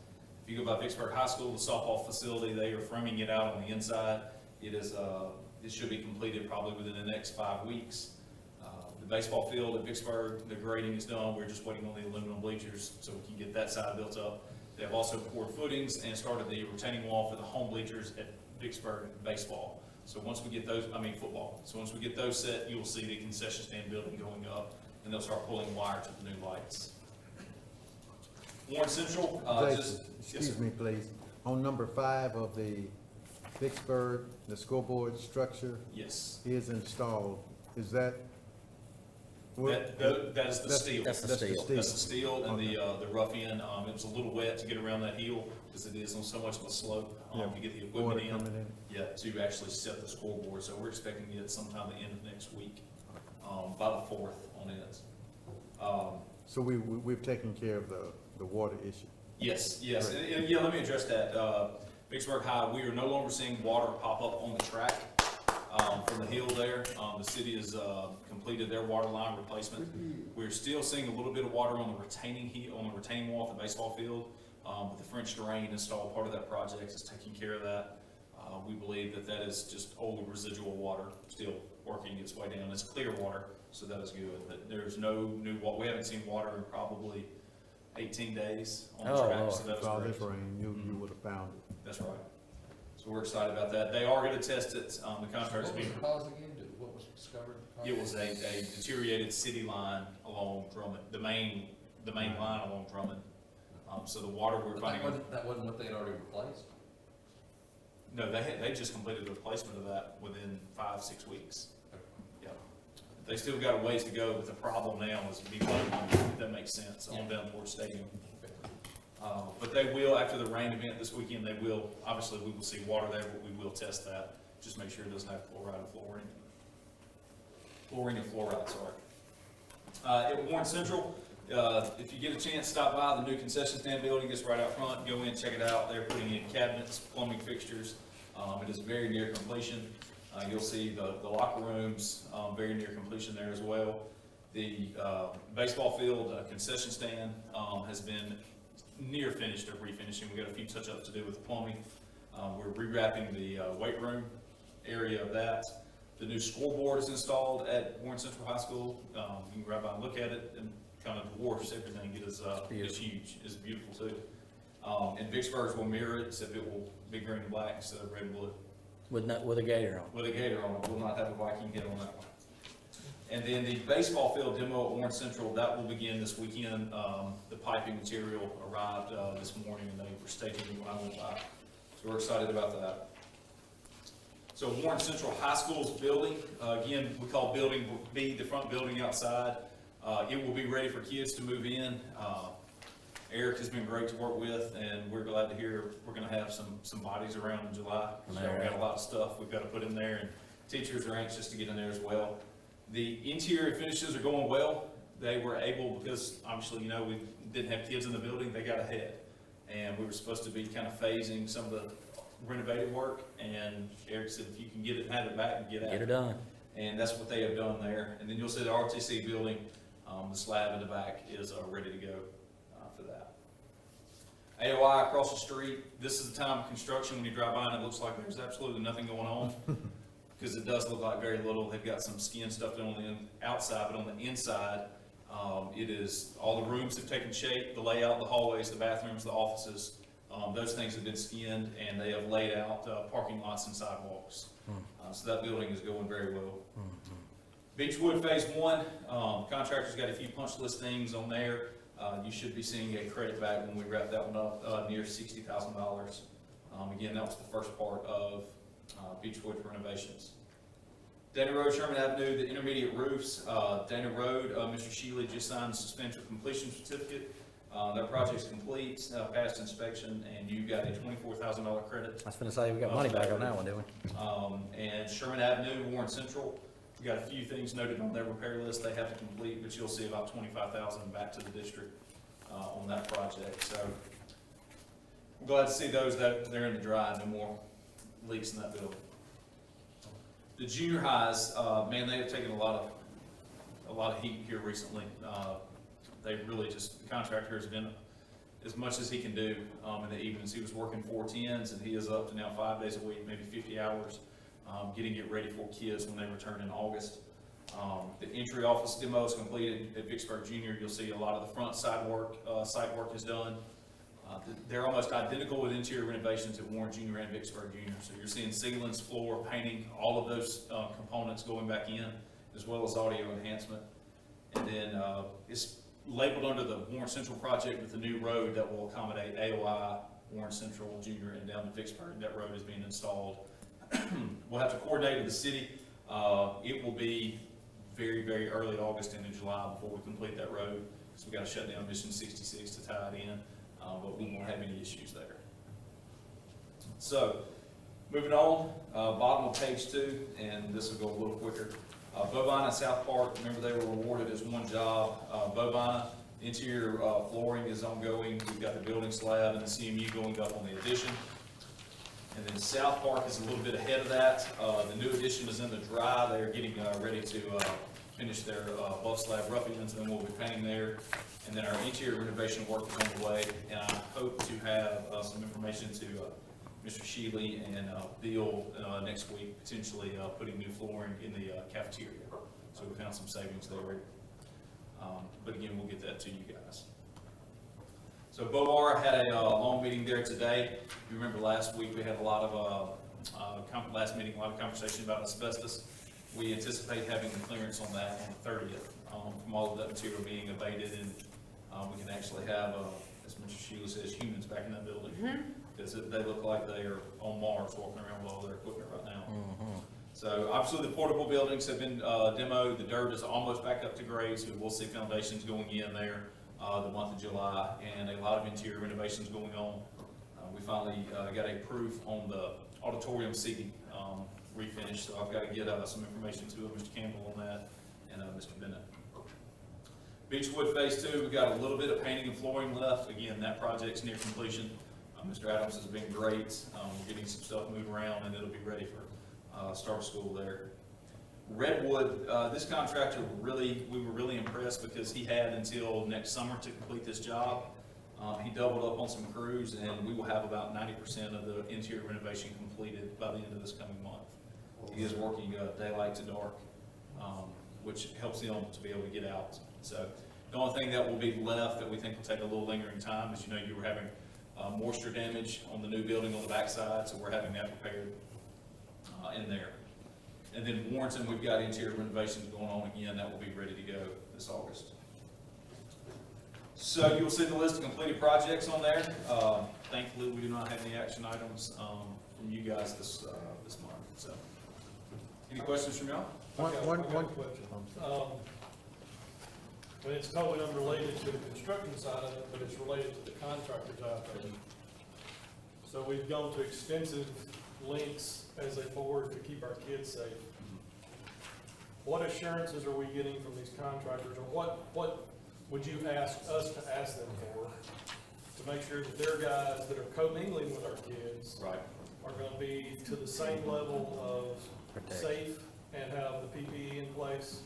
If you go by Vicksburg High School, the softball facility, they are framing it out on the inside. It should be completed probably within the next 5 weeks. The baseball field at Vicksburg, the grading is done. We're just waiting on the aluminum bleachers so we can get that side built up. They have also poured footings and started the retaining wall for the home bleachers at Vicksburg baseball. So once we get those, football. So once we get those set, you'll see the concession stand building going up, and they'll start pulling wire to the new lights. Warren Central, Jason, excuse me, please. On number 5 of the Vicksburg, the scoreboard structure Yes. is installed. Is that? That is the steel. That's the That's the steel. steel. That's the steel and Okay. the rough end. It was a little wet to get around that hill because it is on so much of a slope Yeah, to get the water equipment coming in. in. Yeah, to actually set the scoreboard. So we're expecting it sometime the end of next week, by the 4th on it. So we've taken care of the water issue. Yes, yes. Great. And yeah, let me address that. Vicksburg High, we are no longer seeing water pop up on the track from the hill there. The city has completed their water line replacement. We're still seeing a little bit of water on the retaining wall at the baseball field. But the French drain installed part of that project is taking care of that. We believe that is just old residual water still working its way down. It's clear water, so that is good. But there's no new water. We haven't seen water in probably 18 days on the Oh, track, Lord. so that With all was this great. rain, you would have found it. That's right. So we're excited about that. They are gonna test it. The contractor's What was being, the cause again? What was discovered? it was a deteriorated city line along Drummond, the main line along Drummond. So the water we're But finding, that wasn't what they had already replaced? no, they just completed the replacement of that within 5-6 weeks. Yeah. They still got a ways to go, but the problem now is if that makes sense, on down towards Stadium. But they will, after the rain event this weekend, obviously we will see water there, but we will test that. Just make sure it doesn't have chloride and fluorine. Fluorine and fluoride, sorry. At Warren Central, if you get a chance, stop by the new concession stand building. It's right out front. Go in, check it out. They're putting in cabinets, plumbing fixtures. It is very near completion. You'll see the locker rooms, very near completion there as well. The baseball field concession stand has been near finished of refinishing. We got a few touch-ups to do with the plumbing. We're rewrapping the weight room area of that. The new scoreboard is installed at Warren Central High School. You can grab by and look at it, and kind of dwarfs everything. It is it's huge. It's beautiful too. And Vicksburg's will mirror it, except it will be green and black instead of red and blue. With a gator on. With a gator on it. Will not have a Viking hit on that one. And then the baseball field demo at Warren Central, that will begin this weekend. The piping material arrived this morning, and they were staking it when I went by. So we're excited about that. So Warren Central High School's building, again, we call building B, the front building outside. It will be ready for kids to move in. Eric has been great to work with, and we're glad to hear we're gonna have some bodies around in July. So we've got a lot of stuff we've gotta put in there, and teachers are anxious to get in there as well. The interior finishes are going well. They were able, because obviously, we didn't have kids in the building, they got ahead. And we were supposed to be kind of phasing some of the renovated work, and Eric said, if you can get it, have it back and get at it. Get her done. And that's what they have done there. And then you'll see the RTC building, the slab in the back is ready to go for that. AOI across the street, this is the time of construction when you drive by and it looks like there's absolutely nothing going on. Because it does look like very little. They've got some skin stuff done on the outside, but on the inside, all the rooms have taken shape, the layout, the hallways, the bathrooms, the offices. Those things have been skinned, and they have laid out parking lots and sidewalks. So that building is going very well. Beechwood Phase One, contractor's got a few punch list things on there. You should be seeing a credit back when we wrap that one up, near $60,000. Again, that was the first part of Beechwood renovations. Dana Road, Sherman Avenue, the intermediate roofs, Dana Road, Mr. Shealy just signed a substantial completion certificate. Their project's complete, passed inspection, and you got a $24,000 credit. I was gonna say, we got money back on that one, didn't we? And Sherman Avenue, Warren Central, we got a few things noted on their repair list they have to complete, but you'll see about $25,000 back to the district, on that project, so. I'm glad to see those that they're in the dry, no more leaks in that building. The junior highs, man, they have taken a lot of heat here recently. They really just, the contractor has been as much as he can do, in the evenings. He was working 4 10s, and he is up to now 5 days a week, maybe 50 hours, getting it ready for kids when they return in August. The entry office demo is completed at Vicksburg Junior. You'll see a lot of the front site work is done. They're almost identical with interior renovations at Warren Junior and Vicksburg Junior. So you're seeing ceilings, floor, painting, all of those components going back in, as well as audio enhancement. And then it's labeled under the Warren Central project with the new road that will accommodate AOI, Warren Central Junior, and down to Vicksburg. That road is being installed. We'll have to coordinate with the city. It will be very, very early August into July before we complete that road, because we got to shut down Mission 66 to tie it in. But we won't have any issues there. So, moving on, bottom of page 2, and this will go a little quicker. Bovina and South Park, remember they were awarded as one job. Bovina, interior flooring is ongoing. We've got the building slab and the CMU going up on the addition. And then South Park is a little bit ahead of that. The new addition is in the dry. They're getting ready to finish their buff slab roughing, and then we'll be painting there. And then our interior renovation work is on the way, and I hope to have some information to Mr. Shealy and Bill next week, potentially putting new flooring in the cafeteria. So we found some savings there. But again, we'll get that to you guys. So Bovar had a long meeting there today. You remember last week we had a lot of, last meeting, a lot of conversation about asbestos. We anticipate having the clearance on that on the 30th, from all of that material being abated, and we can actually have, as Mr. Shealy says, humans back in that building. Because they look like they are on Mars walking around with all their equipment right now. So obviously the portable buildings have been demoed. The dirt is almost back up to grade, so we'll see foundations going in there the month of July, and a lot of interior renovations going on. We finally got a proof on the auditorium seating refinish, so I've got to get some information to Mr. Campbell on that and Mr. Bennett. Beechwood Phase 2, we've got a little bit of painting and flooring left. Again, that project's near completion. Mr. Adams has been great. We're getting some stuff moved around, and it'll be ready for start of school there. Redwood, this contractor we were really impressed because he had until next summer to complete this job. He doubled up on some crews, and we will have about 90% of the interior renovation completed by the end of this coming month. He is working daylight to dark, which helps him to be able to get out. So the only thing that will be left that we think will take a little lingering time is, you were having moisture damage on the new building on the backside, so we're having that repaired in there. And then Warrenton, we've got interior renovations going on again. That will be ready to go this August. So you'll see the list of completed projects on there. Thankfully, we do not have any action items from you guys this month. So, any questions from y'all? One question. But it's totally unrelated to the construction side of it, but it's related to the contractor job. So we've gone to extensive lengths as a board to keep our kids safe. What assurances are we getting from these contractors, or what would you ask us to ask them for to make sure that their guys that are commingling with our kids are gonna be to the same level of safe and have the PPE in place?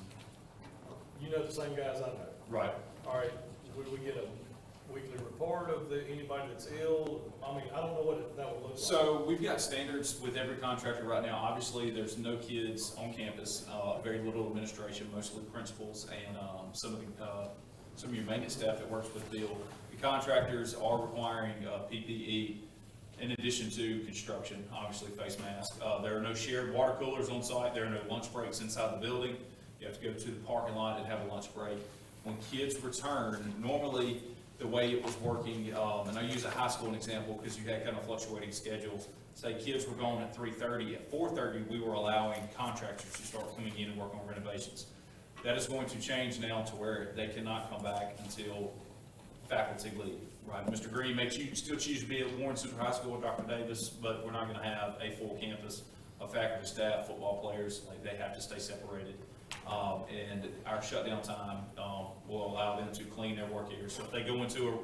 You know the same guys I know. Right. All right, would we get a weekly report of anybody that's ill? I mean, I don't know what that would look like. So we've got standards with every contractor right now. Obviously, there's no kids on campus, very little administration, mostly principals, and some of your maintenance staff that works with Bill. The contractors are requiring PPE in addition to construction, obviously face mask. There are no shared water coolers on site. There are no lunch breaks inside the building. You have to go to the parking lot and have a lunch break. When kids return, normally the way it was working, and I use a high school an example because you had kind of fluctuating schedules. Say kids were going at 3:30, at 4:30, we were allowing contractors to start coming in and work on renovations. That is going to change now to where they cannot come back until faculty leave, right? Mr. Green may still choose to be at Warren Central High School with Dr. Davis, but we're not gonna have a full campus of faculty, staff, football players, like they have to stay separated. And our shutdown time, will allow them to clean their work area. So if they go into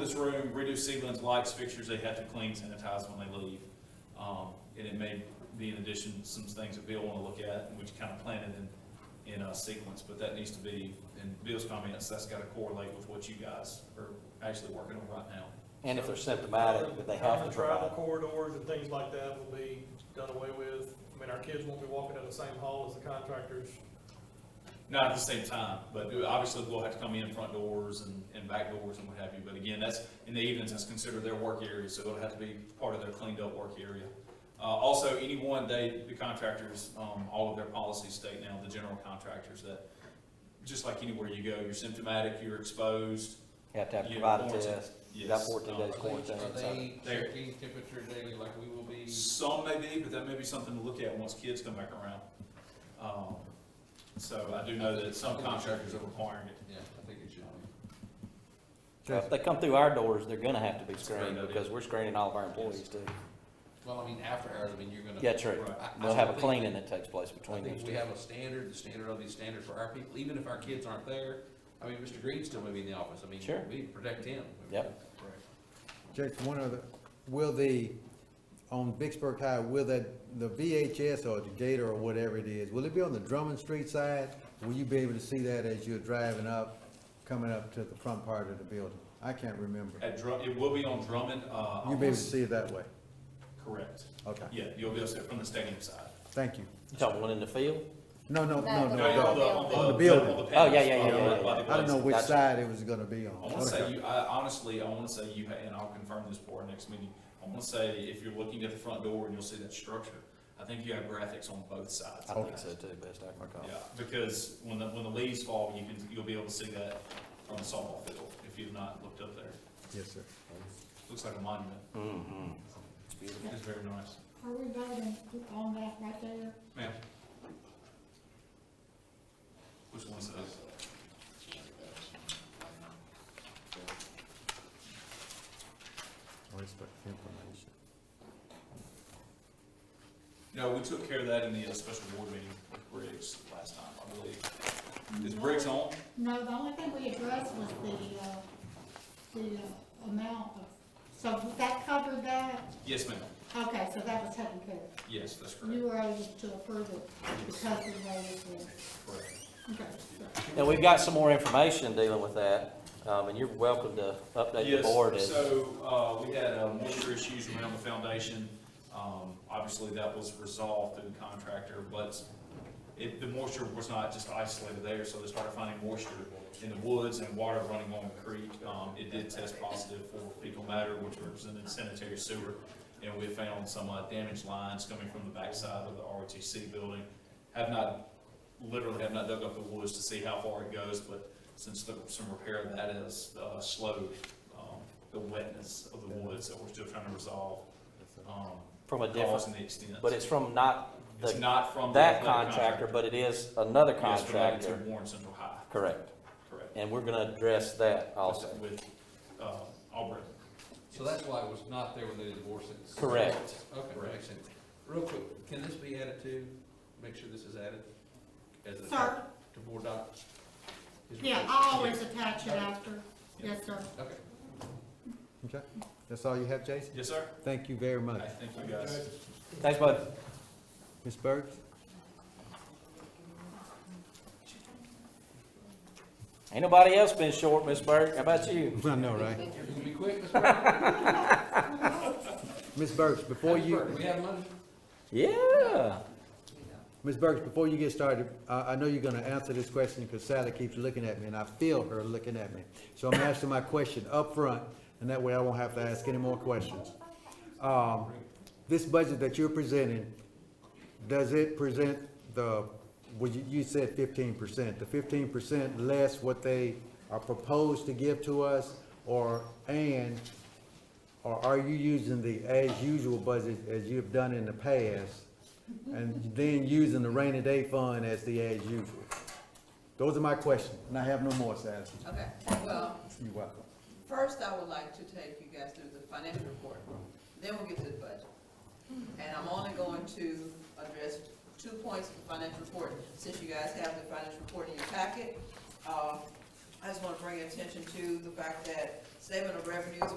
this room, redo ceilings, lights, fixtures, they have to clean, sanitize when they leave. And it may be in addition, some things that Bill wanna look at, which kind of planted in a sequence, but that needs to be, in Bill's comments, that's gotta correlate with what you guys are actually working on right now. And if they're symptomatic, that they have to Travel provide. corridors and things like that will be done away with. I mean, our kids won't be walking in the same hall as the contractors. Not at the same time, but obviously we'll have to come in front doors and back doors and what have you. But again, that's, in the evenings, that's considered their work area, so it'll have to be part of their cleaned up work area. Also, any one day, the contractors, all of their policies state now, the general contractors, that just like anywhere you go, you're symptomatic, you're exposed. You have to you provide a quarantine. test. You got Yes. 14 days quarantine. Are they They're- checking temperature daily like we will be? Some may be, but that may be something to look at once kids come back around. So I do know that some contractors are requiring it. Yeah, I think it should be. So if they come through our doors, they're gonna have to be That's a great screened idea. because we're screening all of our employees too. Well, I mean, after hours, I mean, you're gonna. Yeah, true. Right. We'll have a think cleaning that takes place I between think those we two. have a standard, the standard of these standards for our people, even if our kids aren't there. I mean, Mr. Green's still maybe in the office, I mean, Sure. we protect him. Yep. Jason, one other, on Vicksburg High, will the VHS or the Gator or whatever it is, will it be on the Drummond Street side? Will you be able to see that as you're driving up, coming up to the front part of the building? I can't remember. It will be on Drummond. You'll be able to see it that way? Correct. Okay, Yeah, you'll be able to see it from the stadium side. thank you. You talking one in the field? No, No, no, no, no, no. on the building. Oh, yeah, yeah, yeah, yeah, yeah. I don't know which Gotcha. side it was gonna be on. I wanna say Okay. honestly, I wanna say you, and I'll confirm this for our next meeting. I wanna say if you're looking at the front door and you'll see that structure, I think you have graphics on both sides. I think so too, best I can recall. Yeah, because when the leaves fall, you'll be able to see that from the softball field if you've not looked up there. Yes, sir. Looks like a monument. Mm-hmm. It's very nice. Are we voting on that right there? Ma'am? Which one's that? Information. No, we took care of that in the special board meeting with Briggs last time, I believe. Is Briggs on? No, the only thing we addressed was the amount of, so that covered that? Yes, ma'am. Okay, so that was taken care of. Yes, that's correct. You were able to approve it because of the way it was. Correct. Okay, so. And we've got some more information dealing with that, and you're welcome to update the Yes, board as. so, we had, moisture issues around the foundation. Obviously, that was resolved through the contractor, but the moisture was not just isolated there, so they started finding moisture in the woods and water running on the creek. It did test positive for fecal matter, which represented sanitary sewer, and we found some, damaged lines coming from the backside of the ROTC building. Literally have not dug up the woods to see how far it goes, but since some repair of that has slowed the wetness of the woods that we're still trying to resolve. From a Cause different, and the extent. but it's from not It's the, not from that the contractor, but it is another Yes, related to contractor. Warren Central High, Correct. correct. And we're gonna address that also. With, Auburn. So that's why it was not there when they did the board sentence? Correct. Okay, that makes sense. Real quick, can this be added to, make sure this is added? As a Sir? To board docs? Yeah, I always attach it after. Yes, sir. Okay. Okay, that's all you have, Jason? Yes, sir. Thank you very much. Hey, thank you, guys. Thanks, bud. Ms. Burks? Ain't nobody else been short, Miss Burke. How about you? I know, right? You can be quick, Mr. Burke. Ms. Burks, before Mr. you, Burke, we have money? Yeah. Ms. Burks, before you get started, I know you're gonna answer this question because Sally keeps looking at me and I feel her looking at me. So I'm asking my question up front, and that way I won't have to ask any more questions. This budget that you're presenting, does it present you said 15%, the 15% less what they are proposed to give to us, or are you using the as-usual budget as you've done in the past, and then using the rainy day fund as the as-usual? Those are my questions, and I have no more, Sassy. Okay, well, You're welcome. first I would like to take you guys through the financial report, then we'll get to the budget. And I'm only going to address 2 points of the financial report, since you guys have the financial report in your packet. I just want to bring attention to the fact that statement of revenues,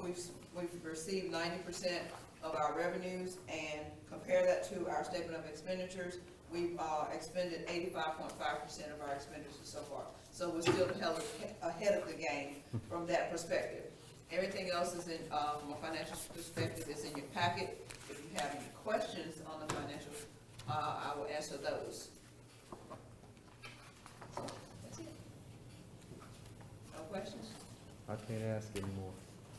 we've received 90% of our revenues, and compare that to our statement of expenditures, we've expended 85.5% of our expenditures so far. So we're still ahead of the game from that perspective. Everything else is in, from a financial perspective, is in your packet. If you have any questions on the financial, I will answer those. That's it. No questions? I can't ask anymore.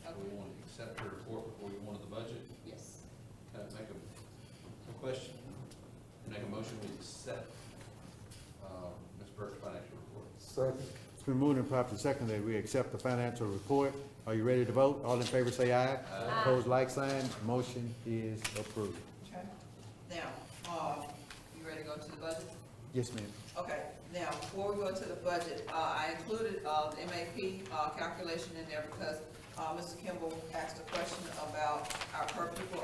Do we want to accept her report before we go on to the budget? Yes. Can I make a question? Make a motion we accept, Ms. Burke's financial report. Second. It's been moved and properly seconded that we accept the financial report. Are you ready to vote? All in favor say aye. Opposed, like sign. Motion is approved. Okay. Now, you ready to go to the budget? Yes, ma'am. Okay, now, before we go to the budget, I included, the MAP, calculation in there because, Mr. Kimball asked a question about our per pupil,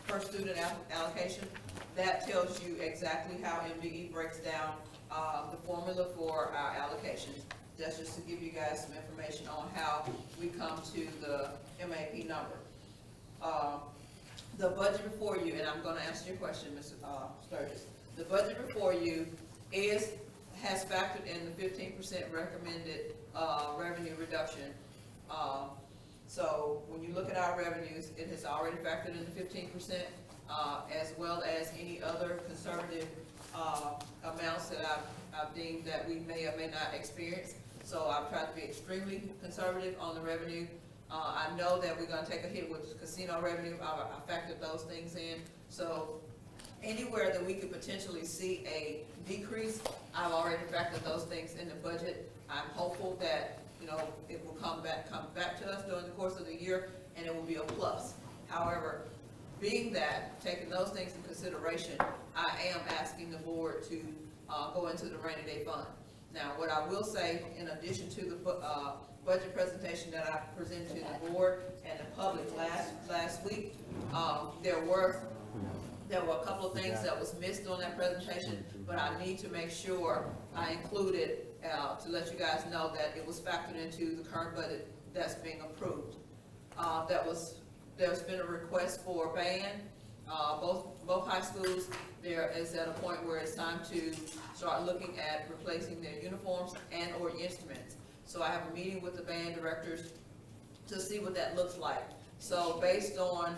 per student allocation. That tells you exactly how MDE breaks down, the formula for our allocations. That's just to give you guys some information on how we come to the MAP number. The budget before you, and I'm gonna answer your question, Mr. Sturgis. The budget before you has factored in the 15% recommended, revenue reduction. So when you look at our revenues, it has already factored in the 15%, as well as any other conservative, amounts that I've deemed that we may or may not experience. So I've tried to be extremely conservative on the revenue. I know that we're gonna take a hit with casino revenue. I factored those things in. So anywhere that we could potentially see a decrease, I've already factored those things in the budget. I'm hopeful that, you know, it will come back to us during the course of the year, and it will be a plus. However, being that, taking those things into consideration, I am asking the board to, go into the rainy day fund. Now, what I will say, in addition to the, budget presentation that I presented to the board and the public last week, there were a couple of things that was missed on that presentation, but I need to make sure I included, to let you guys know that it was factored into the current budget that's being approved. There's been a request for a band, both high schools. There is at a point where it's time to start looking at replacing their uniforms and or instruments. So I have a meeting with the band directors to see what that looks like. So based on,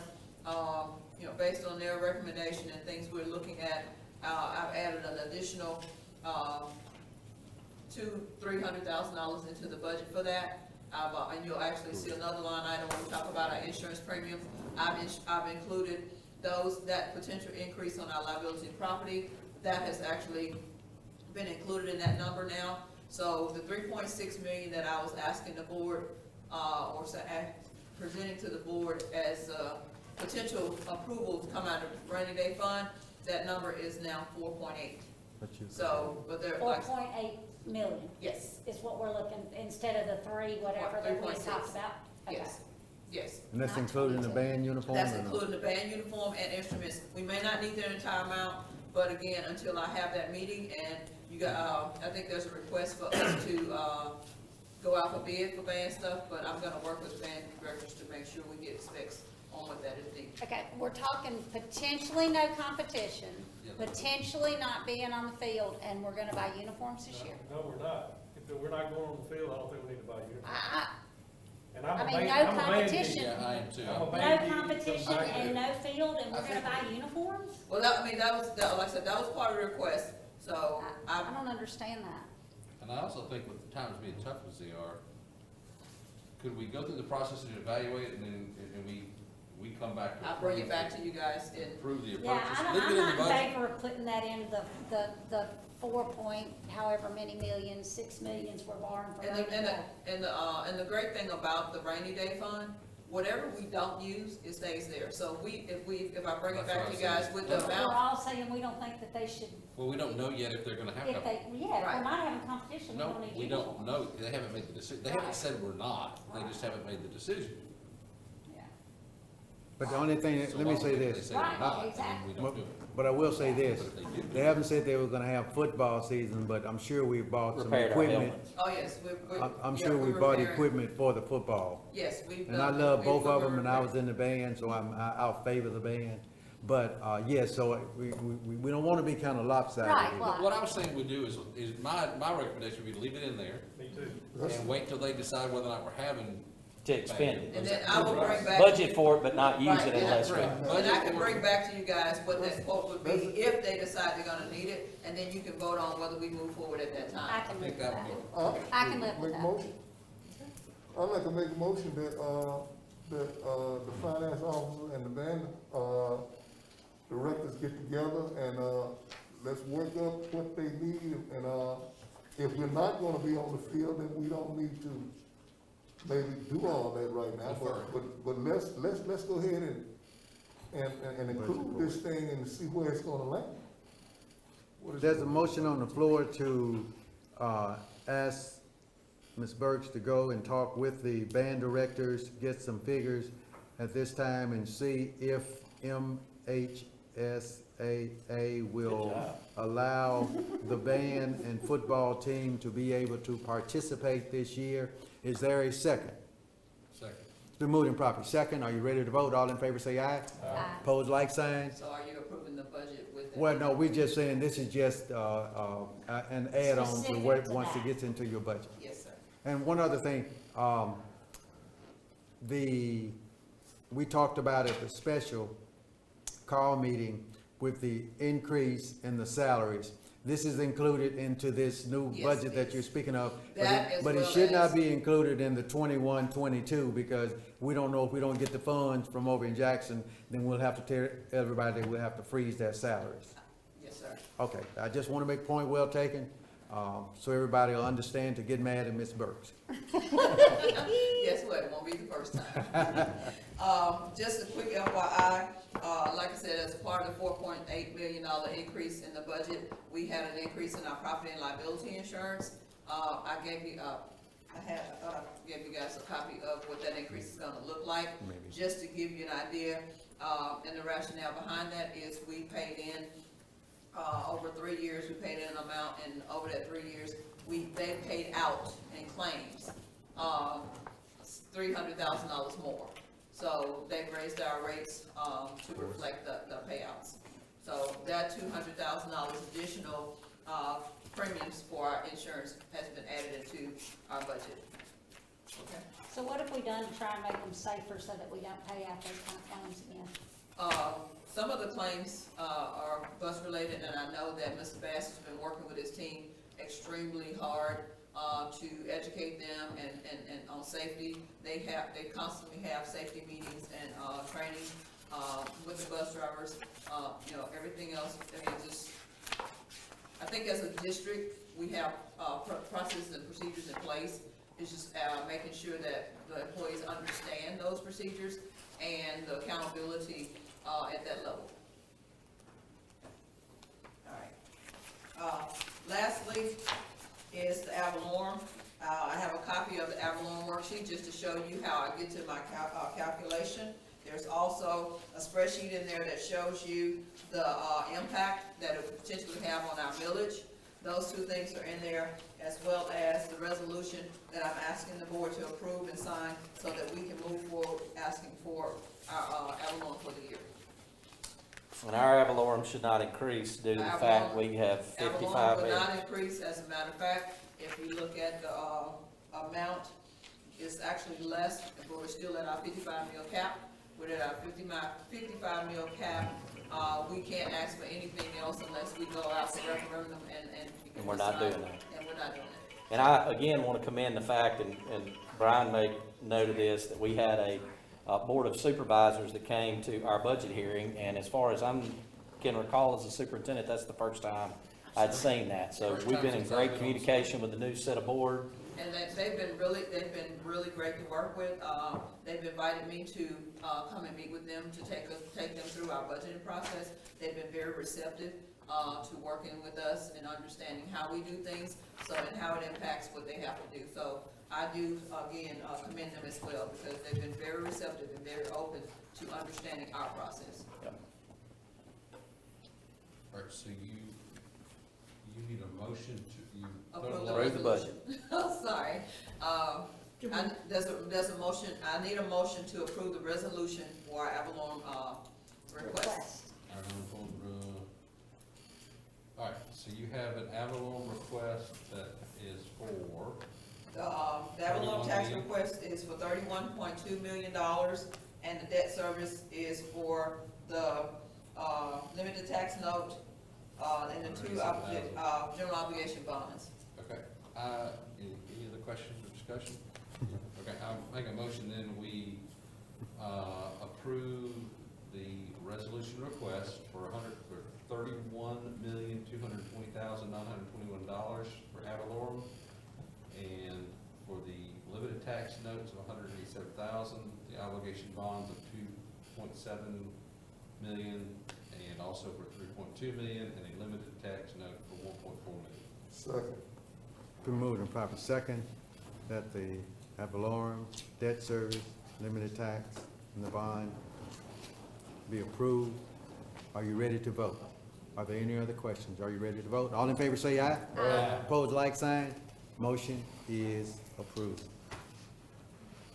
based on their recommendation and things we're looking at, I've added an additional, $200,000-300,000 into the budget for that. And you'll actually see another line item when we talk about our insurance premiums. I've included that potential increase on our liability property. That has actually been included in that number now. So the $3.6 million that I was asking the board, presenting to the board as potential approval to come out of the rainy day fund, that number is now 4.8. So, but they're like, 4.8 million yes, is what we're looking, instead of the 3, whatever that we 3.6. talked about? Okay. yes, yes. And that's including the band uniform? That's or no? including the band uniform and instruments. We may not need their entire amount, but again, until I have that meeting, and you got, I think there's a request for us to, go out for bid for band stuff, but I'm gonna work with band directors to make sure we get specs on what that is needed. Okay, we're talking potentially no competition, potentially not being on the field, and we're gonna buy uniforms this year. No, we're not. If we're not going on the field, I don't think we need to buy uniforms. And I I'm a mean, band, no I'm a band competition. geek. Yeah, I am too. I'm a No band geek, competition so I get and it. no field, and I we're gonna think- buy uniforms? Well, like I said, that was part of the request, so I don't understand that. And I also think with the times being tough as they are, could we go through the process and evaluate it, and then, and we come back? to I'll bring it approve back to you guys in, Approve the Yeah, purchase, I'm leave it in the not in budget. favor of putting that into the 4 point however many millions, 6 millions we're borrowing for And rainy the, and day. the, and the, and the great thing about the rainy day fund, whatever we don't use, it stays there. So if I bring it back to you guys with the We're amount, all saying we don't think that they should, Well, we don't know yet if they're gonna have if to. they, yeah, if Right. we're not having competition, we No, don't need we uniforms. don't know, they haven't made the decision, they haven't Right. said we're not, they just haven't made the decision. Yeah. But the only thing, So let me long say as they this, say we're Right, not, then exactly. we don't do it. but I will say this, But if they do, they haven't said they were gonna have football season, but I'm sure we bought some Repaired our equipment. helmets. oh yes, I'm yeah, sure we we're bought repairing- equipment for the football. Yes, we've done. And I love both we're of them, and I was repairing. in the band, so I'll favor the band. But, yes, so we don't wanna be kinda lopsided. Right, here. well- What I was saying we do is my recommendation would be to leave it in there Me too. and wait till they decide whether or not we're having. To expend it. And then I will bring back. Budget for it, but not use Right, it yeah, unless right. we. And I can bring back to you guys what that quote would be if they decide they're gonna need it, and then you can vote on whether we move forward at that I time. can live think with that that. would I- I can live with Make a that. motion. I'd like to make a motion that the finance officer and the band, directors get together and, let's work up what they need, and, if we're not gonna be on the field, then we don't need to maybe do all that right now, Defer. but let's go ahead and include this thing and see where it's gonna land. What is There's it? a motion on the floor to, ask Ms. Burks to go and talk with the band directors, get some figures at this time, and see if MHSAA will Good job. allow the band and football team to be able to participate this year. Is there a second? Second. It's been moved and properly. Second, are you ready to vote? All in favor say aye. Aye. Pose like sign. So are you approving the budget with that? Well, no, we're just saying this is just, an add-on to Specific what, to once it that. gets into your budget. Yes, sir. And one other thing, we talked about at the special call meeting with the increase in the salaries. This is included into this new Yes, budget that yes. you're speaking of. That as But it well should not as- be included in the 21-22 because we don't know if we don't get the funds from over in Jackson, then we'll have to tell everybody, we'll have to freeze their salaries. Yes, sir. Okay, I just want to make point well taken, so everybody will understand to get mad at Ms. Burks. Guess what, it won't be the first time. Just a quick FYI, like I said, as part of the $4.8 million increase in the budget, we had an increase in our property and liability insurance. I gave you, I thought I gave you guys a copy of what that increase is gonna look like. Maybe. Just to give you an idea, and the rationale behind that is we paid in, over 3 years, we paid in an amount, and over that 3 years, they paid out in claims, $300,000 more. So they've raised our rates, to reflect the payouts. So that $200,000 additional, premiums for our insurance has been added into our budget. Okay? So what have we done to try and make them safer so that we don't pay out those kind of claims again? Some of the claims, are bus related, and I know that Mr. Bass has been working with his team extremely hard, to educate them and on safety. They constantly have safety meetings and, training, with the bus drivers, everything else, I mean, just, I think as a district, we have, processes and procedures in place. It's just, making sure that the employees understand those procedures and the accountability, at that level. All right. Lastly is the Avalon. I have a copy of the Avalon worksheet just to show you how I get to my calculation. There's also a spreadsheet in there that shows you the impact that it would potentially have on our village. Those two things are in there, as well as the resolution that I'm asking the board to approve and sign so that we can move forward asking for our Avalon for the year. And our ad valorem should not increase due to the fact we have Avalon 55 will million. not increase, as a matter of fact, if you look at the, amount, it's actually less, but we're still at our 55 mil cap. We're at our 55 mil cap, we can't ask for anything else unless we go out for referendum and. And we're not doing that. And we're not doing that. And I, again, want to commend the fact, and Brian made note of this, that we had a board of supervisors that came to our budget hearing, and as far as I can recall as a superintendent, that's the first time I'd seen that, so First we've time been in since I've great been on communication with the new set of board. And they've been really great to work with. They've invited me to, come and meet with them to take them through our budgeting process. They've been very receptive, to working with us and understanding how we do things, and how it impacts what they have to do. So I do, again, commend them as well, because they've been very receptive and very open to understanding our process. All right, so you need a motion to, you. Approve the Approve the budget. resolution. Sorry. There's a motion, I need a motion to approve the resolution for our Avalon, request. All right, so you have an Avalon request that is for, The Avalon tax 31 million. request is for $31.2 million, and the debt service is for the, limited tax note, and the two, general obligation bonds. okay, any other questions or discussion? Okay, I'll make a motion then we, approve the resolution request for $31,220,921 for Avalon, and for the limited tax notes of $187,000, the obligation bonds of $2.7 million, and also for $3.2 million, and a limited tax note for $1.4 million. Second. Been moved and proper second that the ad valorem debt service, limited tax, and the bond be approved. Are you ready to vote? Are there any other questions? Are you ready to vote? All in favor say aye. Aye. Opposed, like sign. Motion is approved.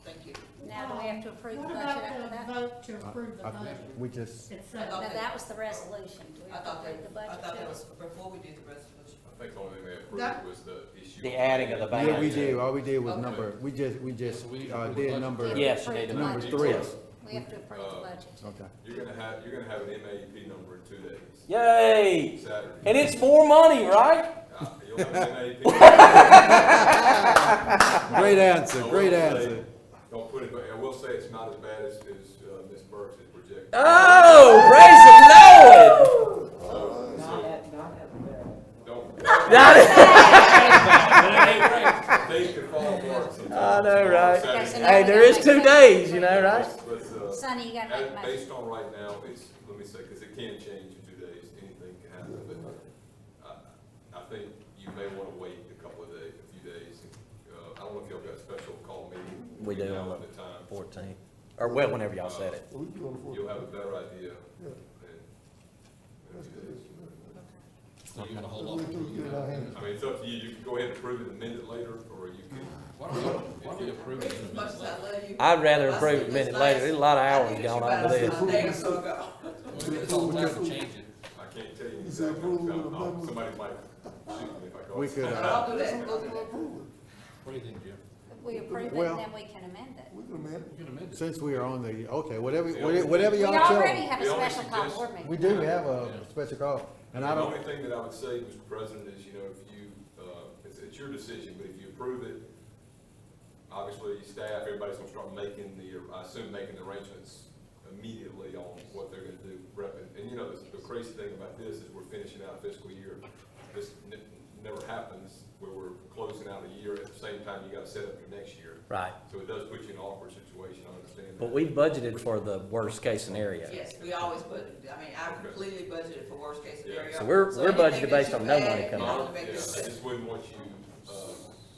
Thank you. Now, do we have to approve the What budget about after the that? vote to approve the I- budget? We just, It's, I No, thought that was the resolution. Do we I have to thought approve the I budget thought that too? was before we did the resolution. I think the only thing they approved That- was the issue. The adding of the yeah, we balance. did, all we did was Okay. number, we just So we need to approve the did budget. number. We have to Yes, you approve need the to- Number budget. three. We have to approve the budget. Okay. You're gonna have an MAP number in 2 days, Yay! Saturday. And it's more money, right? You'll have an MAP. Great answer, I great will say- answer. Don't put it, but I will say it's not as bad as Ms. Burks has projected. Oh, praise the Lord! Don't, Not it. things can fall apart sometimes. I know, right? Saturday. Okay, so Hey, there is 2 days, you know, right? But, Sonny, you gotta make a as- motion. based on right now, let me say, because it can change in 2 days, anything can happen, but I think you may want to wait a few days. I don't know if y'all got a special call meeting. We do now on at the time. 14th. Or well, whenever y'all said it. We do it for. You'll have a better idea. Yeah. in a few days. So you're gonna hold off? We do get it in our hands. I mean, it's up to you. You can go ahead and approve it and amend it later, or you can. Why don't we approve it? As much as I love you. I'd rather I approve said it a minute this later. last- There's a lot of I hours think it gone should on with be this. a day or so ago. We'll get all time to change it. I can't tell you You said exactly. approve it, amendment. Somebody might shoot me if I go. We could, I'll do that. We'll approve it. What do you think, Jim? If we approve it, Well- then we can amend it. We can amend We can amend it. Since we are on the, okay, whatever We y'all already chose. have a The only special call suggestion- board meeting. We do have a special call, and I The don't, only thing that I would say, Mr. President, is, if you, it's your decision, but if you approve it, obviously, staff, everybody's gonna start making I assume making the arrangements immediately on what they're gonna do, repping. And the crazy thing about this is we're finishing out a fiscal year. This never happens where we're closing out a year at the same time you gotta set up your next year. Right. So it does put you in an awkward situation, I understand that. But we've budgeted for the worst case scenario. Yes, we always I completely budgeted for worst case scenario. So we're anything budgeted that based you on no add, money you coming know, in. to make Yeah, this I fit. just wouldn't want you,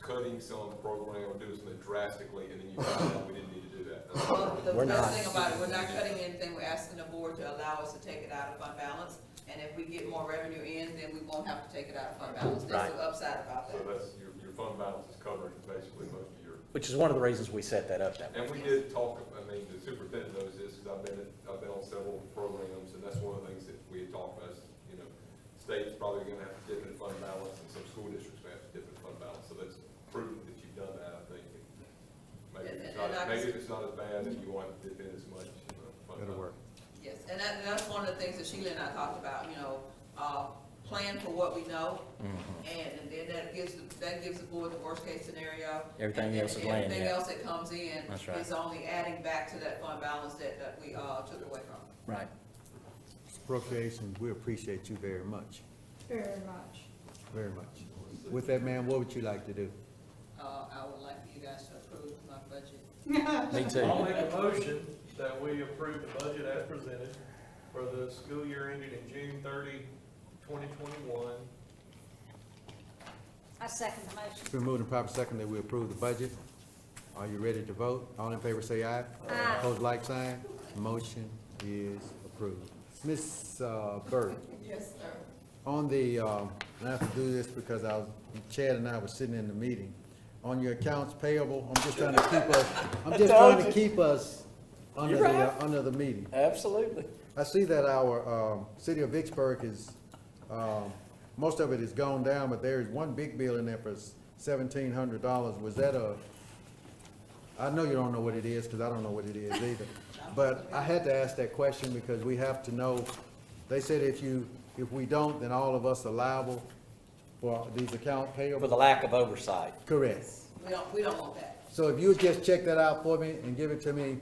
cutting some of the program or doing something drastically, and then you find out we didn't need to do that. That's all. Well, the We're best not. thing about it, we're not cutting anything, we're asking the board to allow us to take it out of fund balance, and if we get more revenue in, then we won't have to take it out of fund balance. That's the upside about So that. that's, your fund balance is covering basically most of your. Which is one of the reasons we set that up that way. And we did talk, the superintendent knows this, because I've been on several programs, and that's one of the things that we had talked about, is, state's probably gonna have to dip in fund balance, and some school districts may have to dip in fund balance, so that's prudent that you've done that, I think. Maybe if it's not as bad, then you won't have to dip in as much, fund it'll balance. work. Yes, and that's one of the things that Sheila and I talked about, plan for what we know, and then that gives the board the worst case scenario. Everything and else is laying Everything there. else that comes in That's right. is only adding back to that fund balance that we, took away from. Right. Appropriations, we appreciate you very much. very much. very much. With that, ma'am, what would you like to do? I would like for you guys to approve my budget. Me too. I'll make a motion that we approve the budget as presented for the school year ending in June 30, 2021. I second the motion. It's been moved and properly second that we approve the budget. Are you ready to vote? All in favor say aye. Aye. Opposed, like sign. Motion is approved. Ms. Byrd, Yes, sir. on the, and I have to do this because Chad and I were sitting in the meeting. On your accounts payable, I'm just trying to keep us under You're right. under the meeting. Absolutely. I see that our, city of Vicksburg is, most of it is gone down, but there is one big bill in there for $1,700. Was that I know you don't know what it is, because I don't know what it is either. But I had to ask that question because we have to know, they said if we don't, then all of us are liable for these account payables. For the lack of oversight. Correct. We don't want that. So if you would just check that out for me and give it to me,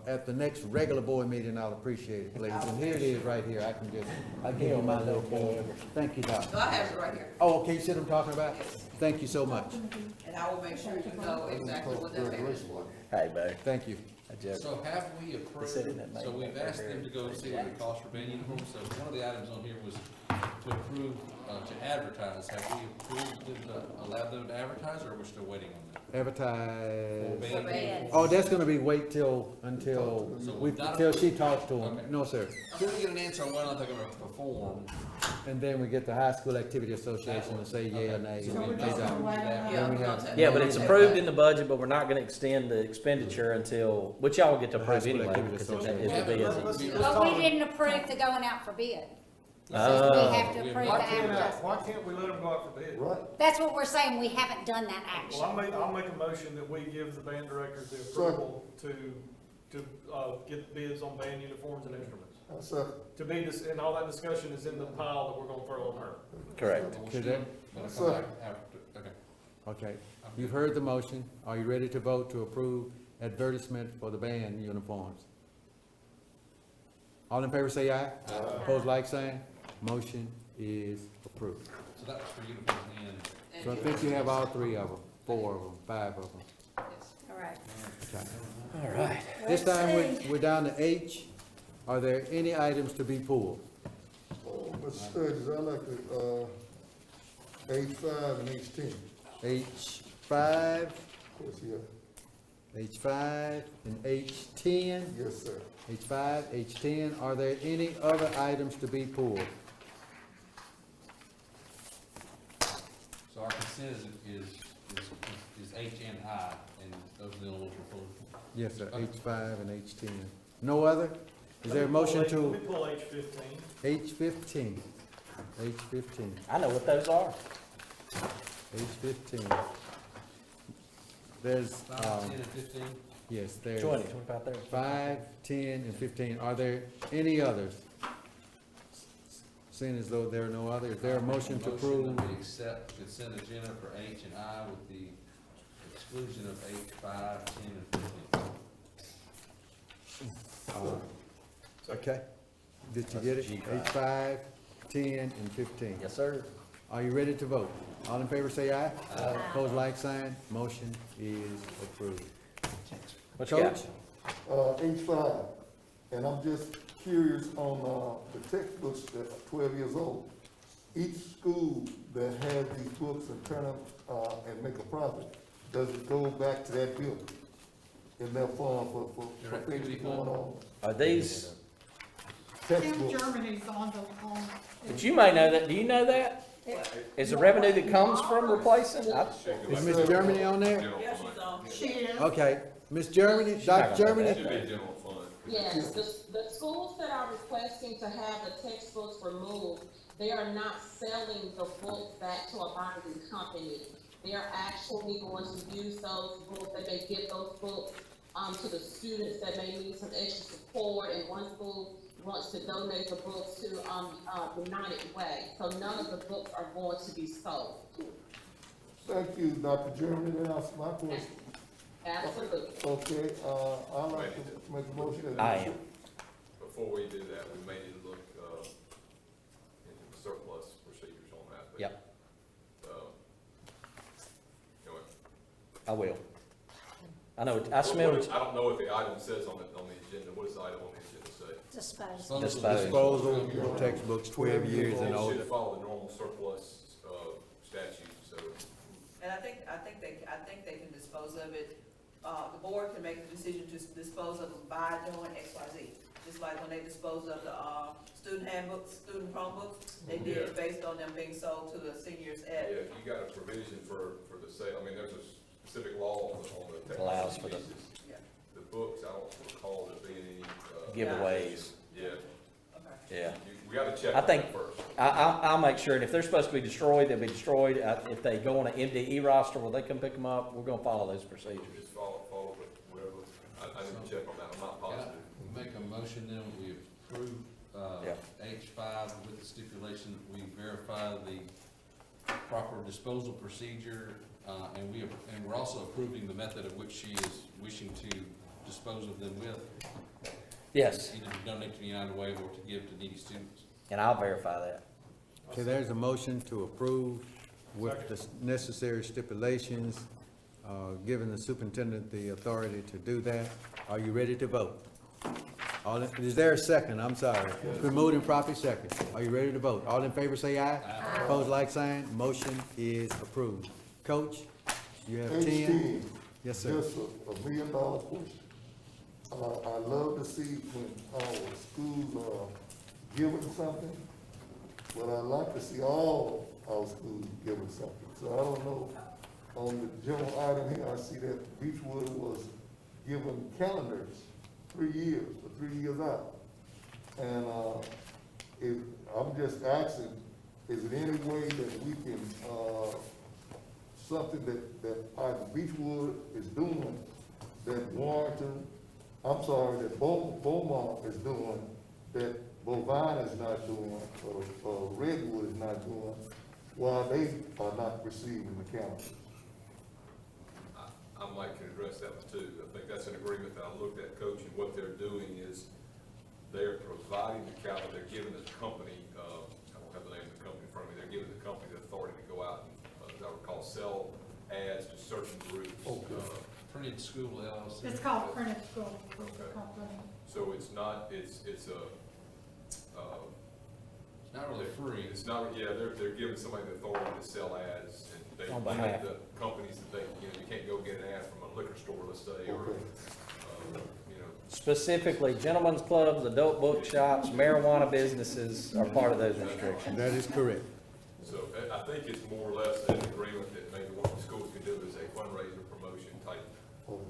at the next regular board meeting, I'll appreciate it, please. And here it is right here. I'll give you my little board. Thank you, Doc. So I have it right here, Oh, okay, you see what I'm talking about? Thank you so much. and I will make sure you know exactly what that payment is for. Hey, Bo. Thank you. So have we approved, said in that so main we've asked them to go see what it costs for band uniforms, so one of the items on here was to approve, to advertise. Have we approved them to allow them to advertise, or are we still waiting on that? Advertise. For band Band. Oh, that's gonna be wait until she talks to him. Okay. No, sir. Until we get an answer on whether or not they're gonna perform. And then we get the High School Activity Association to say yeah or nay. So and we're if they just don't, gonna wait on Yeah, Then we we're have- gonna take- Yeah, but it's approved in the budget, but we're not gonna extend the expenditure until, which y'all will get to The High approve School anyway, Activity because it's Association. busy. But we didn't approve the going out for bid. So Oh. we have to approve the advertising. Why can't we let them go out for bid? Right, That's what we're saying, we haven't done that action. Well, I'll make a motion that we give the band directors the approval to get bids on band uniforms and instruments. that's a, To be, and all that discussion is in the pile that we're gonna throw on her. Correct. We'll Okay, still- then. Gonna come back after, okay. Okay, you've heard the motion. Are you ready to vote to approve advertisement for the band uniforms? All in favor say aye. Opposed, like sign. Motion is approved. So that was for uniforms and. So I think you have all three of them, 4 of them, 5 of them. All right. Okay. All right. This time, we're down to H. Are there any items to be pulled? Mr. Sturgis, I like the, H5 and H10. H5, Of course, yeah. H5, and H10. Yes, sir. H5, H10. Are there any other items to be pulled? So our consent is H and I, and those are the only ones we're pulling. Yes, sir, H5 and H10. No other? Is there a motion Let to me pull H15. H15? H15, I know what those are. H15. There's, 5, 10, and 15. yes, there's 20, 25, 30. 5, 10, and 15. Are there any others? Seeing as though there are no others, is there a motion to approve? That we accept consent agenda for H and I with the exclusion of H5, 10, and 15. Okay. Did you get it? G5. H5, 10, and 15. Yes, sir. Are you ready to vote? All in favor say aye. Opposed, like sign. Motion is approved. What you got? Coach? H5, and I'm just curious on, the textbooks that are 12 years old. Each school that has these books and turn them, and make a profit, does it go back to that building in their fund for Their things activity going fund? on? Are these, Tim Textbooks. Germany's on the, but you may know that, do you know that? Is the revenue that comes from replacing? Is Miss Germany on there? Yeah, she's on. she is. Okay, Miss Germany, She's not Dr. gonna know Germany? Should be a general fund. Yes, the schools that are requesting to have the textbooks removed, they are not selling the books back to a bonding company. They are actually going to use those books, they may give those books, to the students that may need some extra support, and one school wants to donate the books to, United Way. So none of the books are going to be sold. Thank you, Dr. Germany, that's my question. Absolutely. Okay, I'd like to make a motion. I am. Before we do that, we may need to look, into the surplus procedures on that. But Yep. I will. I know, I smell it. I don't know what the item says on the agenda. What does the item on the agenda say? Disposal. Disposal, textbooks 12 years and It older. should follow the normal surplus, statute, so. And I think they can dispose of it, the board can make the decision to dispose of them by doing X, Y, Z. Just like when they disposed of the, student handbooks, student Chromebooks, they did it based on them being sold to the seniors at. Yeah, if you got a provision for the sale, I mean, there's a specific law on the Allows technology for the- pieces. Yeah. The books, I don't recall there being any, Giveaways, yeah, Okay. yeah. we gotta check I on think- that first. I'll make sure, and if they're supposed to be destroyed, they'll be destroyed. If they go on an MDE roster where they come pick them up, we're gonna follow those procedures. Just follow with whatever, I didn't check on that, I'm not Can I positive. make a motion then, we approve, Yeah. H5 with the stipulation that we verify the proper disposal procedure, and we're also approving the method of which she is wishing to dispose of them with, Yes, either to donate to the United Way or to give to needy students. and I'll verify that. Okay, there's a motion to approve with the necessary stipulations, giving the superintendent the authority to do that. Are you ready to vote? Is there a second? I'm sorry. It's been moved and properly second. Are you ready to vote? All in favor say aye. Aye. Opposed, like sign. Motion is approved. Coach, you have 10. H10, Yes, sir. just a $1 million question. I love to see when our schools are giving something, but I like to see all our schools giving something. So I don't know, on the general item here, I see that Beechwood was given calendars, 3 years, for 3 years out. And, I'm just asking, is there any way that we can, something that either Beechwood is doing, that Warrenton, that Beaumont is doing, that Bovine is not doing, or Redwood is not doing, while they are not receiving the calendars? I might can address that one too. I think that's an agreement that I looked at, Coach, and what they're doing is they're providing the calendar, they're giving the company, I don't have the name of the company in front of me, they're giving the company the authority to go out and, as I recall, sell ads to certain groups. Printed School LLC. It's called Printed School Okay. Company. So it's not, it's Not really free. it's not, yeah, they're giving somebody the authority to sell ads, and they On limit behalf. the companies that they, you can't go get an ad from a liquor store, let's say, or, Okay. Specifically, gentlemen's clubs, adult bookshops, marijuana businesses are part of those restrictions. That is correct. So I think it's more or less an agreement that maybe what the schools can do is a fundraiser promotion type, Okay.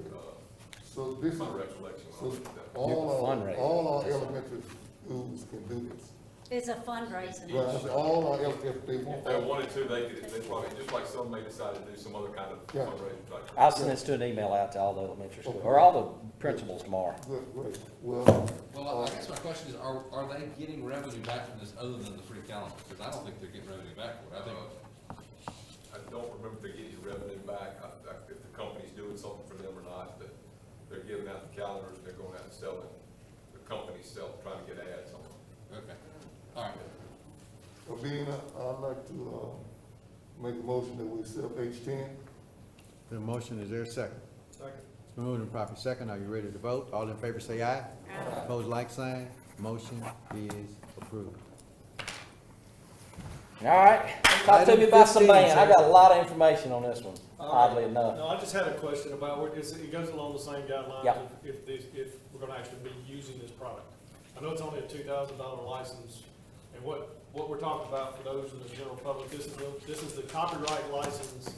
So this is, my recollection. so Fundraiser. all our elementary schools can do this. It's a fundraising. Right, I said all our, if they want. If they wanted to, they could, they probably, just like some may decide to do some other kind of Yeah. fundraiser type. I'll send this to an email out to all the elementary schools, or all the principals tomorrow. Good, great. Well, Well, I guess my question is, are they getting revenue back from this other than the free calendar? Because I don't think they're getting revenue back for it. I think, I don't remember if they're getting revenue back, if the company's doing something for them or not, but they're giving out the calendars, and they're going out and selling, the company's trying to get ads on them. okay, all right. Being, I'd like to, make a motion that we accept H10. The motion, is there a second? Second. It's been moved and properly second. Are you ready to vote? All in favor say aye. Aye. Opposed, like sign. Motion is approved. All right, talk to me about some 15, band. I sir. got a lot of information on this one, oddly enough. No, I just had a question about, it goes along the same guidelines Yeah. if we're gonna actually be using this product. I know it's only a $2,000 license, and what we're talking about for those in the general public, this is the copyright license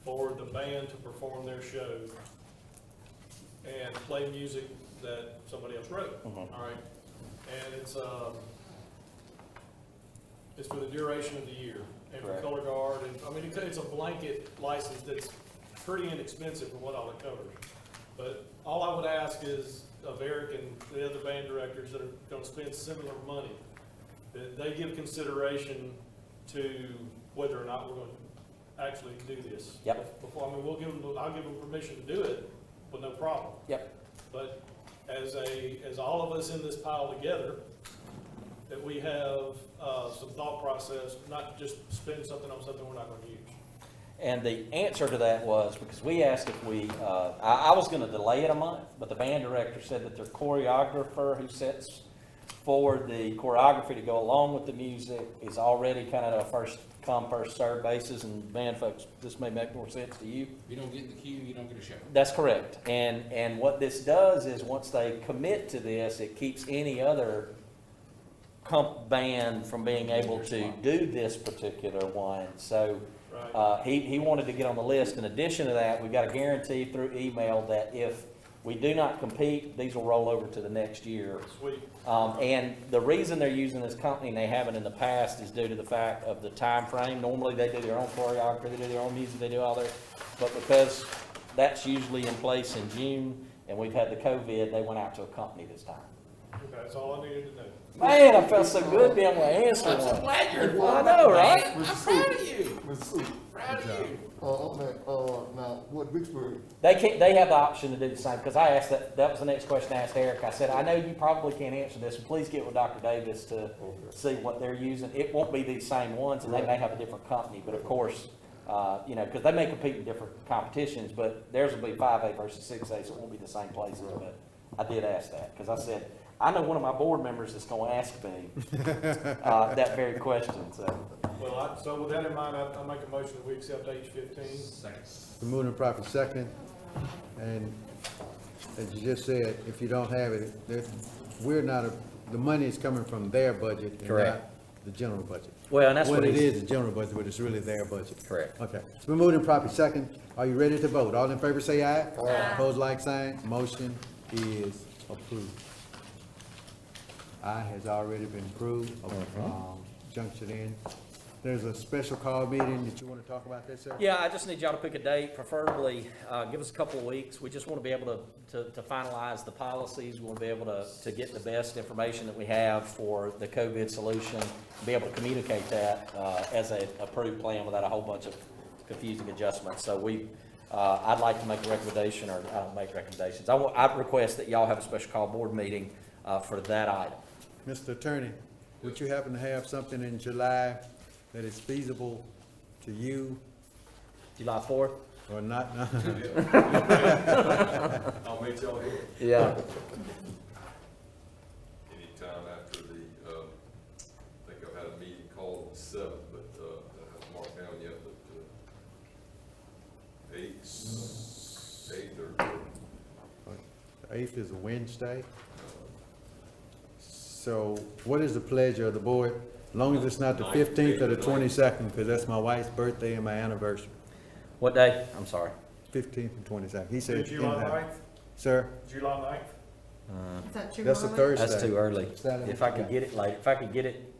for the band to perform their show and play music that somebody else wrote, all right? And it's for the duration of the year, and for Correct. color guard, and, I mean, it's a blanket license that's pretty inexpensive for what all it covers. But all I would ask is of Eric and the other band directors that are gonna spend similar money, that they give consideration to whether or not we're gonna actually do this. Yep. Before, I mean, I'll give them permission to do it with no problem. Yep. But as all of us in this pile together, that we have, some thought process, not just spend something on something we're not gonna use. And the answer to that was, because we asked if I was gonna delay it a month, but the band director said that their choreographer who sets forward the choreography to go along with the music is already kind of a first come, first served basis, and band folks, this may make more sense to you. If you don't get in the queue, you don't get a show. That's correct. And what this does is, once they commit to this, it keeps any other band from being able to do this particular one. So, he wanted to get on the list. In addition to that, we've got a guarantee through email that if we do not compete, these will roll over to the next year. Sweet. And the reason they're using this company, and they haven't in the past, is due to the fact of the time frame. Normally, they do their own choreography, they do their own music, they do all their, but because that's usually in place in June, and we've had the COVID, they went out to a company this time. Okay, that's all I needed to know. Man, I felt so good being able to answer I'm so one. glad you're I involved, know, right? man. I'm proud of you. Mr. Sue, Proud of you. now, what Vicksburg, They have the option to do the same, because I asked that was the next question I asked Eric. I said, I know you probably can't answer this, but please get with Dr. Davis to see what they're using. It won't be these same ones, and they may have a different company, but of course, because they may compete in different competitions, but theirs will be 5A versus 6A, so it won't be the same places, but I did ask that, because I said, I know one of my board members is gonna ask me, that very question, so. Well, so with that in mind, I make a motion that we accept H-15. Second. The moving properly second, and as you just said, if you don't have it, the money is coming from their budget and Correct. not the general budget. Well, and that's what It he's- is the general budget, but it's really their budget. Correct. Okay, it's been moved and properly second. Are you ready to vote? All in favor say aye. Aye. Opposed, like sign. Motion is approved. I has already been approved, junction in. There's a special call meeting that you want to talk about this, sir? Yeah, I just need y'all to pick a date, preferably, give us a couple of weeks. We just want to be able to finalize the policies. We want to be able to get the best information that we have for the COVID solution, be able to communicate that, as a approved plan without a whole bunch of confusing adjustments. So I'd like to make a recommendation, or I don't make recommendations. I'd request that y'all have a special call board meeting, for that item. Mr. Attorney, would you happen to have something in July that is feasible to you July 4th? or not? I'll meet y'all here. Yeah. Anytime after I think I've had a meeting called on the 7th, but, I haven't marked down yet, but, 8th or, The 8th is a Wednesday. So what is the pleasure of the board? As long as it's not the 15th or the 22nd, because that's my wife's birthday and my anniversary. What day? I'm sorry. 15th and 22nd. He said. July anytime. 9th? Sir, July 9th? Is that too that's a early? Thursday. That's too early. Saturday. If I could get it late, if I could get it,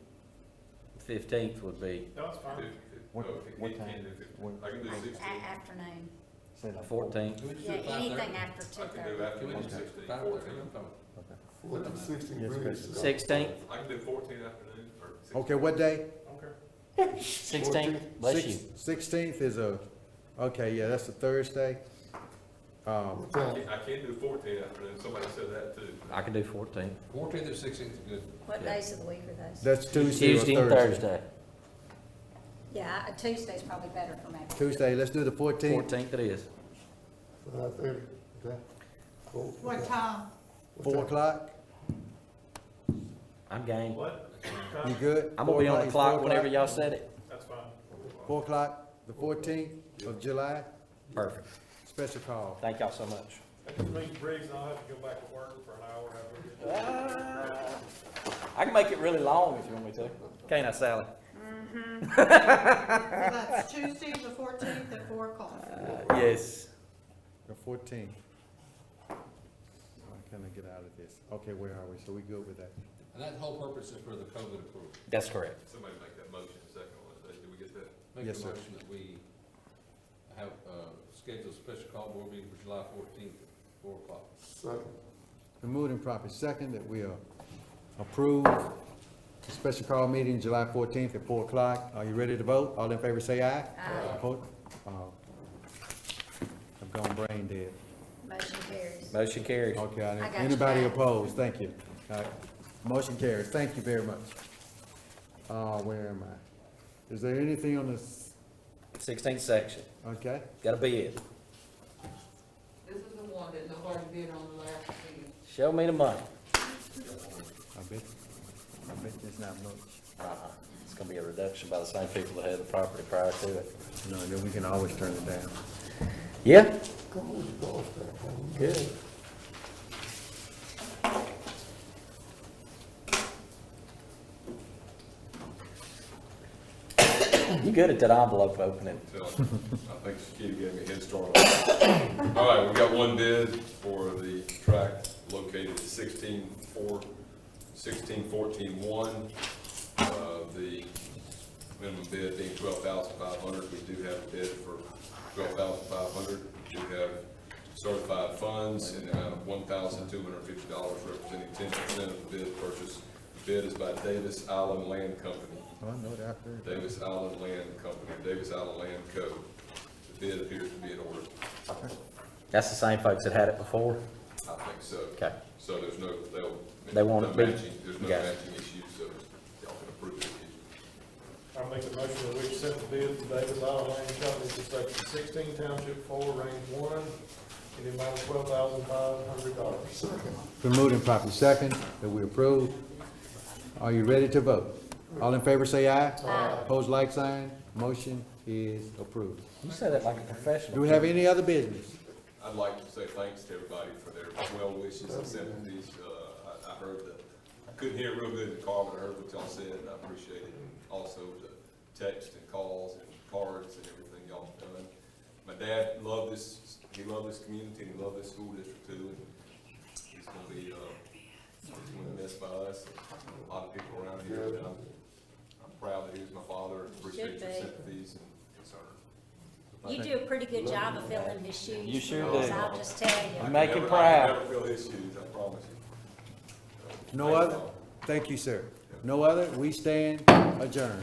15th would be No, it's fine. What- what I time? can do 15th. What- I can do 16th. Afternoon. Say that. 14th. Can we just Yeah, do it 5:30? anything after I can 2:30. do after Can we just 16th. 5:30? I'm fine. 14, 16, Yes, really. sir. 16th? I can do 14th afternoon or 16th. Okay, what day? Okay. 16th? Bless you. 16th is okay, yeah, that's a Thursday. What time? I can do 14th afternoon. Somebody said that too. I can do 14th. 14th or 16th is good. What Yeah. days of the week are those? That's Tuesday or Tuesday and Thursday. Yeah, Tuesday's probably better for me. Tuesday, let's do the 14th. 14th it is. 5:30, okay? What time? 4 o'clock? I'm game. What? You good? I'm gonna be 4 on the o'clock, clock 4 whenever o'clock? y'all said it. That's fine. 4 o'clock, the 14th of July, Perfect. special call. Thank y'all so much. That just means Briggs and I'll have to go back to work for an hour after. I can make it really long if you want me to. Can't I, Sally? So that's Tuesday, the 14th at 4 o'clock. Yes. The 14th. How can I get out of this? Okay, where are we? So we good with that? And that whole purpose is for the COVID approval. That's correct. Somebody make that motion second on that. Did we get that? Make Yes, a sir. motion that we have, schedule a special call board meeting for July 14th at 4 o'clock. Second. The moved and properly second that we approve the special call meeting July 14th at 4 o'clock. Are you ready to vote? All in favor say aye. Aye. Opposed? I've gone brain dead. Motion carries. Motion carries. Okay, I got you anybody back. opposed? Thank you. All right. Motion carries. Thank you very much. Where am I? Is there anything on this 16th section. Okay? Got a bid. This is the one that nobody bid on the last meeting. Show me the money. I bet there's not much. It's gonna be a reduction by the same people that had the property prior to it. No, then we can always turn it down. Yeah, Come on, you go, Stan. good. You good at that envelope opening? So, I think Shakita gave me a head start on that. All right, we got one bid for the track located at 1614-1. The minimum bid being $12,500. We do have a bid for $12,500. We do have certified funds in the amount of $1,250, representing 10% of the bid purchase. The bid is by Davis Island Land Company. Oh, I know that. Davis Island Land Company, Davis Island Land Co. The bid appears to be in order. That's the same folks that had it before? I think so. Okay. So there's no, They won't no be- matching, there's no Got it. matching issues, so y'all can approve it. I make a motion that we accept the bid from Davis Island Land Company for section 16, township 4, range 1, in the amount of $12,500. Been moved and properly second that we approve. Are you ready to vote? All in favor say aye. Aye. Opposed, like sign. Motion is approved. You said that like a professional. Do we have any other business? I'd like to say thanks to everybody for their well wishes and sympathies. I heard I couldn't hear it real good in the car, but I heard what y'all said, and I appreciate it. Also, the text and calls and cards and everything y'all have done. My dad loved this, he loved this community, and he loved this school district too, and he's gonna be, he's gonna be missed by us, a lot of people around here, and I'm proud that he was my father, and appreciate your Should be. sympathies and concerns. You do a pretty good job of filling his shoes. You sure because do. I'll just tell you. You make him I proud. never feel his shoes, I promise you. No Thanks, other? y'all. Thank you, sir. No other? We stand adjourned.